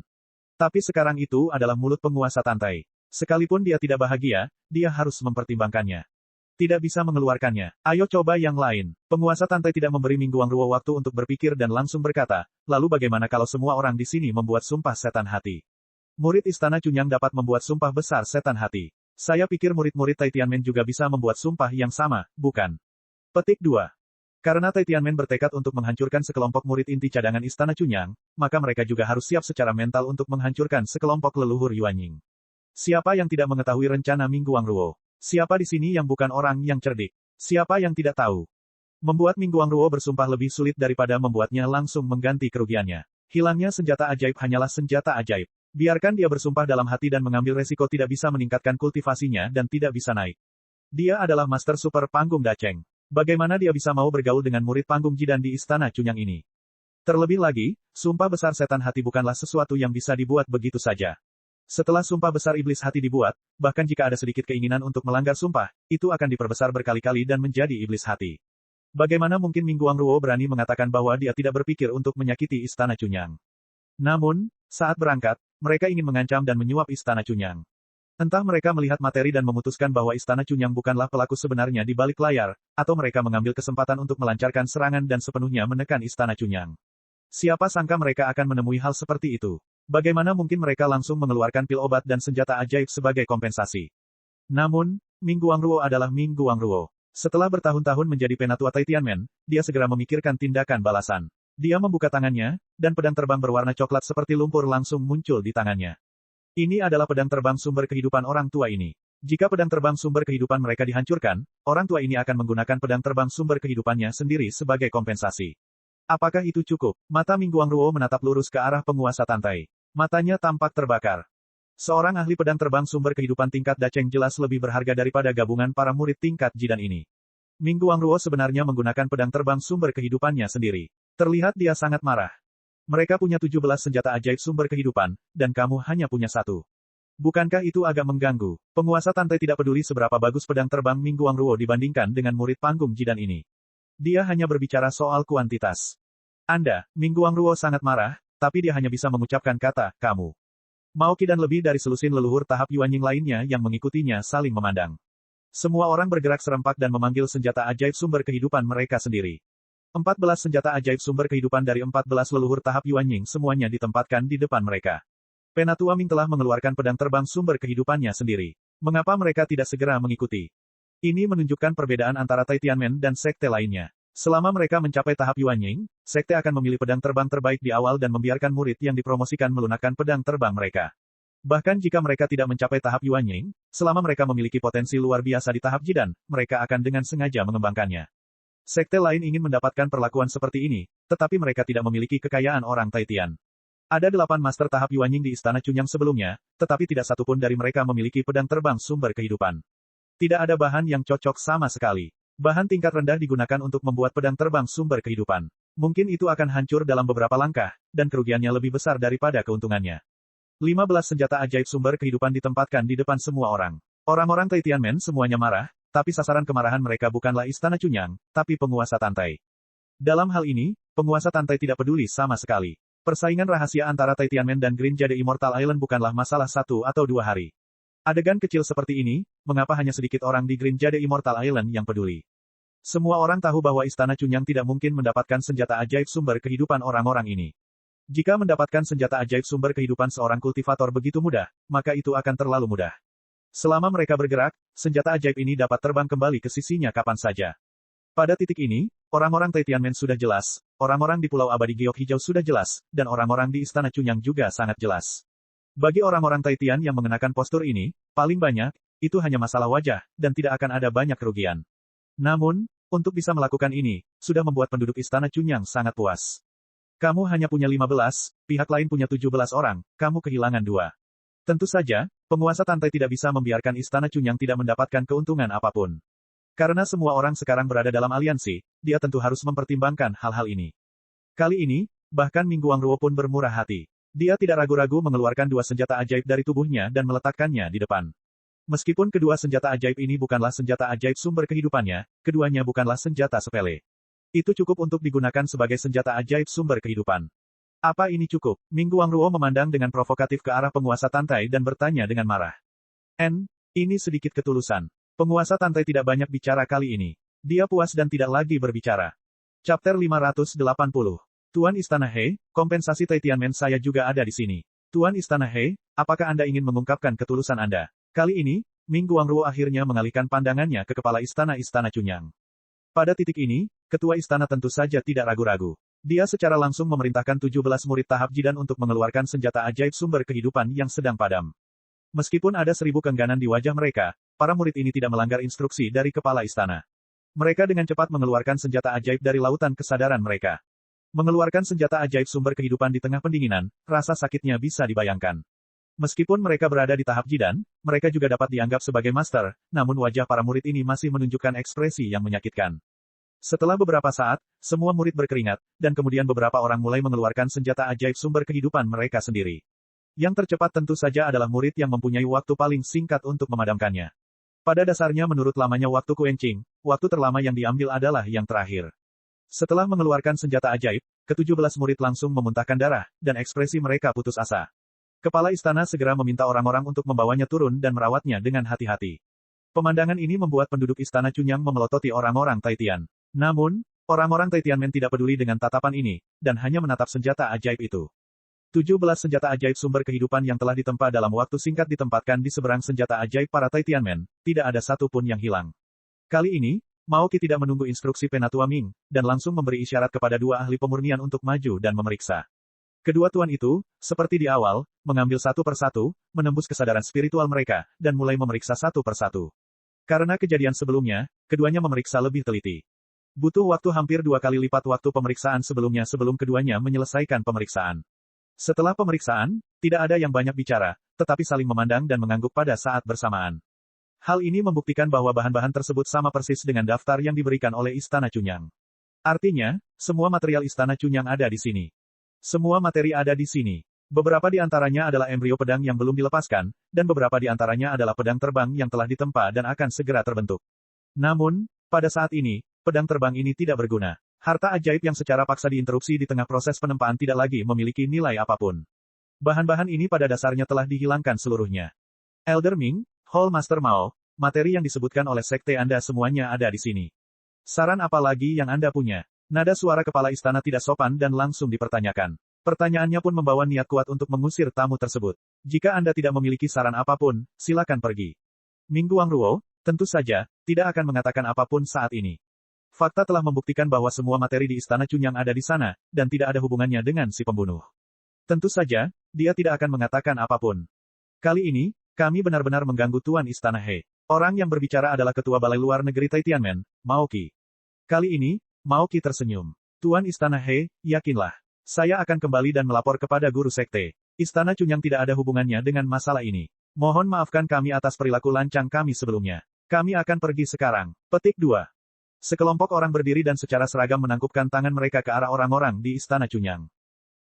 Tapi sekarang itu adalah mulut penguasa Tantai. Sekalipun dia tidak bahagia, dia harus mempertimbangkannya. Tidak bisa mengeluarkannya. Ayo coba yang lain. Penguasa Tantai tidak memberi Ming Guangruo waktu untuk berpikir dan langsung berkata, lalu bagaimana kalau semua orang di sini membuat sumpah setan hati? Murid Istana Chunyang dapat membuat sumpah besar setan hati. Saya pikir murid-murid Tai Tianmen juga bisa membuat sumpah yang sama, bukan? Petik 2. Karena Tai Tianmen bertekad untuk menghancurkan sekelompok murid inti cadangan Istana Chunyang, maka mereka juga harus siap secara mental untuk menghancurkan sekelompok leluhur Yuanying. Siapa yang tidak mengetahui rencana Ming Guangruo? Siapa di sini yang bukan orang yang cerdik? Siapa yang tidak tahu? Membuat Ming Guangruo bersumpah lebih sulit daripada membuatnya langsung mengganti kerugiannya. Hilangnya senjata ajaib hanyalah senjata ajaib. Biarkan dia bersumpah dalam hati dan mengambil resiko tidak bisa meningkatkan kultivasinya dan tidak bisa naik. Dia adalah Master Super Panggung Dacheng. Bagaimana dia bisa mau bergaul dengan murid panggung Jidan di Istana Chunyang ini? Terlebih lagi, sumpah besar setan hati bukanlah sesuatu yang bisa dibuat begitu saja. Setelah sumpah besar iblis hati dibuat, bahkan jika ada sedikit keinginan untuk melanggar sumpah, itu akan diperbesar berkali-kali dan menjadi iblis hati. Bagaimana mungkin Ming Guangruo berani mengatakan bahwa dia tidak berpikir untuk menyakiti Istana Chunyang? Namun, saat berangkat, mereka ingin mengancam dan menyuap Istana Chunyang. Entah mereka melihat materi dan memutuskan bahwa Istana Chunyang bukanlah pelaku sebenarnya di balik layar, atau mereka mengambil kesempatan untuk melancarkan serangan dan sepenuhnya menekan Istana Chunyang. Siapa sangka mereka akan menemui hal seperti itu? Bagaimana mungkin mereka langsung mengeluarkan pil obat dan senjata ajaib sebagai kompensasi? Namun, Ming Guangruo adalah Ming Guangruo. Setelah bertahun-tahun menjadi penatua Tai Tianmen, dia segera memikirkan tindakan balasan. Dia membuka tangannya, dan pedang terbang berwarna coklat seperti lumpur langsung muncul di tangannya. Ini adalah pedang terbang sumber kehidupan orang tua ini. Jika pedang terbang sumber kehidupan mereka dihancurkan, orang tua ini akan menggunakan pedang terbang sumber kehidupannya sendiri sebagai kompensasi. Apakah itu cukup? Mata Ming Guangruo menatap lurus ke arah penguasa Tantai. Matanya tampak terbakar. Seorang ahli pedang terbang sumber kehidupan tingkat Dacheng jelas lebih berharga daripada gabungan para murid tingkat Jidan ini. Ming Guangruo sebenarnya menggunakan pedang terbang sumber kehidupannya sendiri. Terlihat dia sangat marah. Mereka punya 17 senjata ajaib sumber kehidupan, dan kamu hanya punya satu. Bukankah itu agak mengganggu? Penguasa Tantai tidak peduli seberapa bagus pedang terbang Ming Guangruo dibandingkan dengan murid panggung Jidan ini. Dia hanya berbicara soal kuantitas. Ming Guangruo sangat marah, tapi dia hanya bisa mengucapkan kata, kamu. Mao Qi dan lebih dari selusin leluhur tahap Yuanying lainnya yang mengikutinya saling memandang. Semua orang bergerak serempak dan memanggil senjata ajaib sumber kehidupan mereka sendiri. 14 senjata ajaib sumber kehidupan dari 14 leluhur tahap Yuanying semuanya ditempatkan di depan mereka. Penatua Ming telah mengeluarkan pedang terbang sumber kehidupannya sendiri. Mengapa mereka tidak segera mengikuti? Ini menunjukkan perbedaan antara Tai Tianmen dan sekte lainnya. Selama mereka mencapai tahap Yuanying, sekte akan memilih pedang terbang terbaik di awal dan membiarkan murid yang dipromosikan melunakkan pedang terbang mereka. Bahkan jika mereka tidak mencapai tahap Yuanying, selama mereka memiliki potensi luar biasa di tahap Jidan, mereka akan dengan sengaja mengembangkannya. Sekte lain ingin mendapatkan perlakuan seperti ini, tetapi mereka tidak memiliki kekayaan orang Tai Tian. Ada 8 master tahap Yuanying di Istana Chunyang sebelumnya, tetapi tidak satupun dari mereka memiliki pedang terbang sumber kehidupan. Tidak ada bahan yang cocok sama sekali. Bahan tingkat rendah digunakan untuk membuat pedang terbang sumber kehidupan. Mungkin itu akan hancur dalam beberapa langkah, dan kerugiannya lebih besar daripada keuntungannya. 15 senjata ajaib sumber kehidupan ditempatkan di depan semua orang. Orang-orang Tai Tianmen semuanya marah, tapi sasaran kemarahan mereka bukanlah Istana Chunyang, tapi penguasa Tantai. Dalam hal ini, penguasa Tantai tidak peduli sama sekali. Persaingan rahasia antara Tai Tianmen dan Green Jade Immortal Island bukanlah masalah 1 atau 2 hari. Adegan kecil seperti ini, mengapa hanya sedikit orang di Green Jade Immortal Island yang peduli? Semua orang tahu bahwa Istana Chunyang tidak mungkin mendapatkan senjata ajaib sumber kehidupan orang-orang ini. Jika mendapatkan senjata ajaib sumber kehidupan seorang kultivator begitu mudah, maka itu akan terlalu mudah. Selama mereka bergerak, senjata ajaib ini dapat terbang kembali ke sisinya kapan saja. Pada titik ini, orang-orang Tai Tianmen sudah jelas, orang-orang di Pulau Abadi Giok Hijau sudah jelas, dan orang-orang di Istana Chunyang juga sangat jelas. Bagi orang-orang Tai Tian yang mengenakan postur ini, paling banyak, itu hanya masalah wajah, dan tidak akan ada banyak kerugian. Namun, untuk bisa melakukan ini, sudah membuat penduduk Istana Chunyang sangat puas. Kamu hanya punya 15, pihak lain punya 17 orang, kamu kehilangan 2. Tentu saja, penguasa Tantai tidak bisa membiarkan Istana Chunyang tidak mendapatkan keuntungan apapun. Karena semua orang sekarang berada dalam aliansi, dia tentu harus mempertimbangkan hal-hal ini. Kali ini, bahkan Ming Guangruo pun bermurah hati. Dia tidak ragu-ragu mengeluarkan 2 senjata ajaib dari tubuhnya dan meletakkannya di depan. Meskipun kedua senjata ajaib ini bukanlah senjata ajaib sumber kehidupannya, keduanya bukanlah senjata sepele. Itu cukup untuk digunakan sebagai senjata ajaib sumber kehidupan. Apa ini cukup? Ming Guangruo memandang dengan provokatif ke arah penguasa Tantai dan bertanya dengan marah. Ini sedikit ketulusan. Penguasa Tantai tidak banyak bicara kali ini. Dia puas dan tidak lagi berbicara. Chapter 580. Tuan Istana He, kompensasi Tai Tianmen saya juga ada di sini. Tuan Istana He, apakah Anda ingin mengungkapkan ketulusan Anda? Kali ini, Ming Guangruo akhirnya mengalihkan pandangannya ke kepala istana Chunyang. Pada titik ini, ketua istana tentu saja tidak ragu-ragu. Dia secara langsung memerintahkan 17 murid tahap Jidan untuk mengeluarkan senjata ajaib sumber kehidupan yang sedang padam. Meskipun ada 1000 keengganan di wajah mereka, para murid ini tidak melanggar instruksi dari kepala istana. Mereka dengan cepat mengeluarkan senjata ajaib dari lautan kesadaran mereka. Mengeluarkan senjata ajaib sumber kehidupan di tengah pendinginan, rasa sakitnya bisa dibayangkan. Meskipun mereka berada di tahap Jidan, mereka juga dapat dianggap sebagai master, namun wajah para murid ini masih menunjukkan ekspresi yang menyakitkan. Setelah beberapa saat, semua murid berkeringat, dan kemudian beberapa orang mulai mengeluarkan senjata ajaib sumber kehidupan mereka sendiri. Yang tercepat tentu saja adalah murid yang mempunyai waktu paling singkat untuk memadamkannya. Pada dasarnya menurut lamanya waktu Kuenqing, waktu terlama yang diambil adalah yang terakhir. Setelah mengeluarkan senjata ajaib, ke-17 murid langsung memuntahkan darah, dan ekspresi mereka putus asa. Kepala istana segera meminta orang-orang untuk membawanya turun dan merawatnya dengan hati-hati. Pemandangan ini membuat penduduk istana Chunyang memelototi orang-orang Taitian. Namun, orang-orang Taitianmen tidak peduli dengan tatapan ini, dan hanya menatap senjata ajaib itu. 17 senjata ajaib sumber kehidupan yang telah ditempa dalam waktu singkat ditempatkan di seberang senjata ajaib para Taitianmen, tidak ada satu pun yang hilang. Kali ini, Mao Qi tidak menunggu instruksi Penatua Ming, dan langsung memberi isyarat kepada 2 ahli pemurnian untuk maju dan memeriksa. Kedua tuan itu, seperti di awal, mengambil satu persatu, menembus kesadaran spiritual mereka, dan mulai memeriksa satu persatu. Karena kejadian sebelumnya, keduanya memeriksa lebih teliti. Butuh waktu hampir 2 kali lipat waktu pemeriksaan sebelumnya sebelum keduanya menyelesaikan pemeriksaan. Setelah pemeriksaan, tidak ada yang banyak bicara, tetapi saling memandang dan mengangguk pada saat bersamaan. Hal ini membuktikan bahwa bahan-bahan tersebut sama persis dengan daftar yang diberikan oleh Istana Chunyang. Artinya, semua material Istana Chunyang ada di sini. Semua materi ada di sini. Beberapa di antaranya adalah embrio pedang yang belum dilepaskan, dan beberapa di antaranya adalah pedang terbang yang telah ditempa dan akan segera terbentuk. Namun, pada saat ini, pedang terbang ini tidak berguna. Harta ajaib yang secara paksa diinterupsi di tengah proses penempaan tidak lagi memiliki nilai apapun. Bahan-bahan ini pada dasarnya telah dihilangkan seluruhnya. Elder Ming, Hall Master Mao, materi yang disebutkan oleh sekte Anda semuanya ada di sini. Saran apa lagi yang Anda punya? Nada suara kepala istana tidak sopan dan langsung dipertanyakan. Pertanyaannya pun membawa niat kuat untuk mengusir tamu tersebut. Jika Anda tidak memiliki saran apapun, silakan pergi. Ming Guangruo, tentu saja, tidak akan mengatakan apapun saat ini. Fakta telah membuktikan bahwa semua materi di Istana Chunyang ada di sana, dan tidak ada hubungannya dengan si pembunuh. Tentu saja, dia tidak akan mengatakan apapun. Kali ini, kami benar-benar mengganggu Tuan Istana He. Orang yang berbicara adalah Ketua Balai Luar Negeri Taitianmen, Mao Qi. Kali ini, Mao Qi tersenyum. Tuan Istana He, yakinlah. Saya akan kembali dan melapor kepada guru sekte. Istana Chunyang tidak ada hubungannya dengan masalah ini. Mohon maafkan kami atas perilaku lancang kami sebelumnya. Kami akan pergi sekarang. Petik 2. Sekelompok orang berdiri dan secara seragam menangkupkan tangan mereka ke arah orang-orang di Istana Chunyang.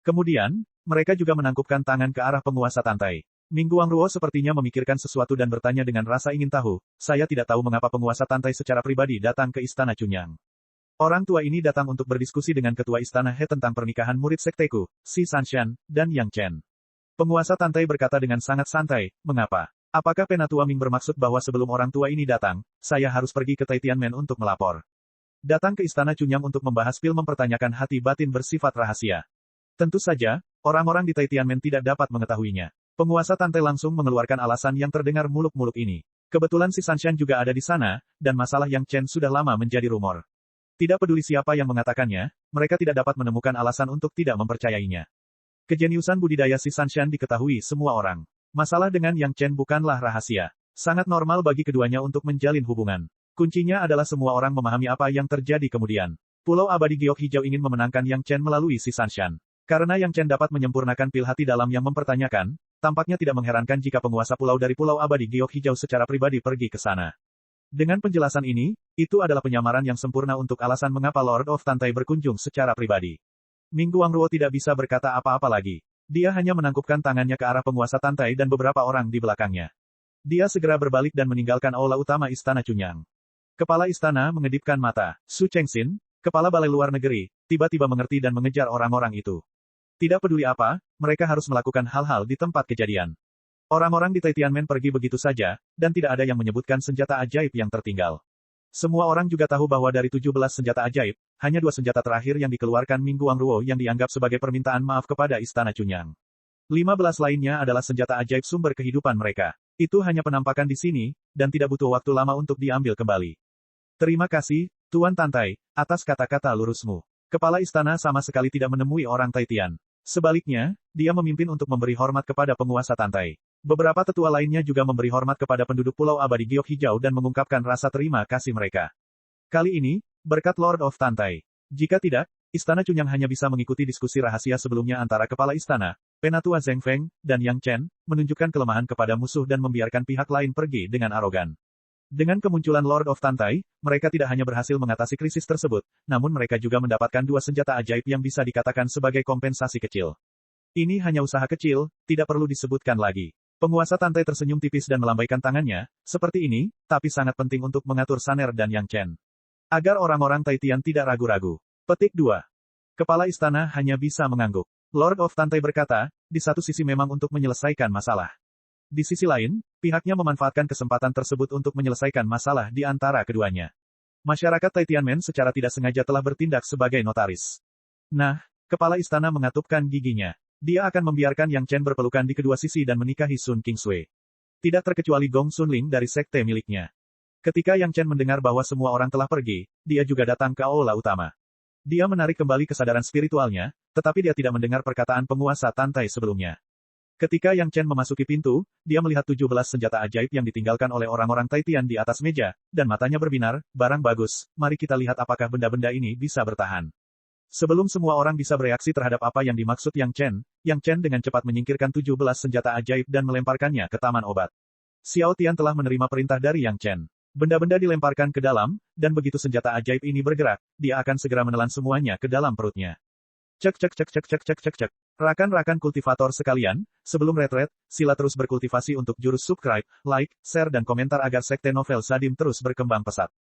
Kemudian, mereka juga menangkupkan tangan ke arah penguasa Tantai. Ming Guangruo sepertinya memikirkan sesuatu dan bertanya dengan rasa ingin tahu, saya tidak tahu mengapa penguasa Tantai secara pribadi datang ke Istana Chunyang. Orang tua ini datang untuk berdiskusi dengan ketua Istana He tentang pernikahan murid sekteku, Si Sanshan, dan Yang Chen. Penguasa Tantai berkata dengan sangat santai, mengapa? Apakah Penatua Ming bermaksud bahwa sebelum orang tua ini datang, saya harus pergi ke Taitianmen untuk melapor? Datang ke Istana Chunyang untuk membahas pil mempertanyakan hati batin bersifat rahasia. Tentu saja, orang-orang di Taitianmen tidak dapat mengetahuinya. Penguasa Tantai langsung mengeluarkan alasan yang terdengar muluk-muluk ini. Kebetulan si Sanshan juga ada di sana, dan masalah Yang Chen sudah lama menjadi rumor. Tidak peduli siapa yang mengatakannya, mereka tidak dapat menemukan alasan untuk tidak mempercayainya. Kejeniusan budidaya si Sanshan diketahui semua orang. Masalah dengan Yang Chen bukanlah rahasia. Sangat normal bagi keduanya untuk menjalin hubungan. Kuncinya adalah semua orang memahami apa yang terjadi kemudian. Pulau Abadi Giok Hijau ingin memenangkan Yang Chen melalui si Sanshan. Karena Yang Chen dapat menyempurnakan pil hati dalam yang mempertanyakan, tampaknya tidak mengherankan jika penguasa pulau dari Pulau Abadi Giok Hijau secara pribadi pergi ke sana. Dengan penjelasan ini, itu adalah penyamaran yang sempurna untuk alasan mengapa Lord of Tantai berkunjung secara pribadi. Ming Guangruo tidak bisa berkata apa-apa lagi. Dia hanya menangkupkan tangannya ke arah penguasa Tantai dan beberapa orang di belakangnya. Dia segera berbalik dan meninggalkan aula utama Istana Chunyang. Kepala istana mengedipkan mata. Su Chengxin, Kepala Balai Luar Negeri, tiba-tiba mengerti dan mengejar orang-orang itu. Tidak peduli apa, mereka harus melakukan hal-hal di tempat kejadian. Orang-orang di Tiananmen pergi begitu saja, dan tidak ada yang menyebutkan senjata ajaib yang tertinggal. Semua orang juga tahu bahwa dari 17 senjata ajaib, hanya 2 senjata terakhir yang dikeluarkan Ming Guangruo yang dianggap sebagai permintaan maaf kepada Istana Chunyang. 15 lainnya adalah senjata ajaib sumber kehidupan mereka. Itu hanya penampakan di sini, dan tidak butuh waktu lama untuk diambil kembali. Terima kasih, Tuan Tantai, atas kata-kata lurusmu. Kepala istana sama sekali tidak menemui orang Taitian. Sebaliknya, dia memimpin untuk memberi hormat kepada penguasa Tantai. Beberapa tetua lainnya juga memberi hormat kepada penduduk Pulau Abadi Giok Hijau dan mengungkapkan rasa terima kasih mereka. Kali ini, berkat Lord of Tantai. Jika tidak, Istana Chunyang hanya bisa mengikuti diskusi rahasia sebelumnya antara kepala istana, Penatua Zheng Feng, dan Yang Chen, menunjukkan kelemahan kepada musuh dan membiarkan pihak lain pergi dengan arogan. Dengan kemunculan Lord of Tantai, mereka tidak hanya berhasil mengatasi krisis tersebut, namun mereka juga mendapatkan 2 senjata ajaib yang bisa dikatakan sebagai kompensasi kecil. Ini hanya usaha kecil, tidak perlu disebutkan lagi. Penguasa Tantai tersenyum tipis dan melambaikan tangannya, seperti ini, tapi sangat penting untuk mengatur Saner dan Yang Chen. Agar orang-orang Taitian tidak ragu-ragu. Petik 2. Kepala istana hanya bisa mengangguk. Lord of Tantai berkata, di satu sisi memang untuk menyelesaikan masalah. Di sisi lain, pihaknya memanfaatkan kesempatan tersebut untuk menyelesaikan masalah di antara keduanya. Masyarakat Taitianmen secara tidak sengaja telah bertindak sebagai notaris. Nah, kepala istana mengatupkan giginya. Dia akan membiarkan Yang Chen berpelukan di kedua sisi dan menikahi Sun Kingsway. Tidak terkecuali Gong Sunling dari sekte miliknya. Ketika Yang Chen mendengar bahwa semua orang telah pergi, dia juga datang ke aula utama. Dia menarik kembali kesadaran spiritualnya, tetapi dia tidak mendengar perkataan penguasa Tantai sebelumnya. Ketika Yang Chen memasuki pintu, dia melihat 17 senjata ajaib yang ditinggalkan oleh orang-orang Taitian di atas meja, dan matanya berbinar, barang bagus, mari kita lihat apakah benda-benda ini bisa bertahan. Sebelum semua orang bisa bereaksi terhadap apa yang dimaksud Yang Chen dengan cepat menyingkirkan 17 senjata ajaib dan melemparkannya ke taman obat. Xiao Tian telah menerima perintah dari Yang Chen. Benda-benda dilemparkan ke dalam, dan begitu senjata ajaib ini bergerak, dia akan segera menelan semuanya ke dalam perutnya. Cek cek cek cek cek cek cek cek. Rakan-rakan kultivator sekalian, sebelum retret, sila terus berkultivasi untuk jurus subscribe, like, share dan komentar agar sekte novel Sadim terus berkembang pesat.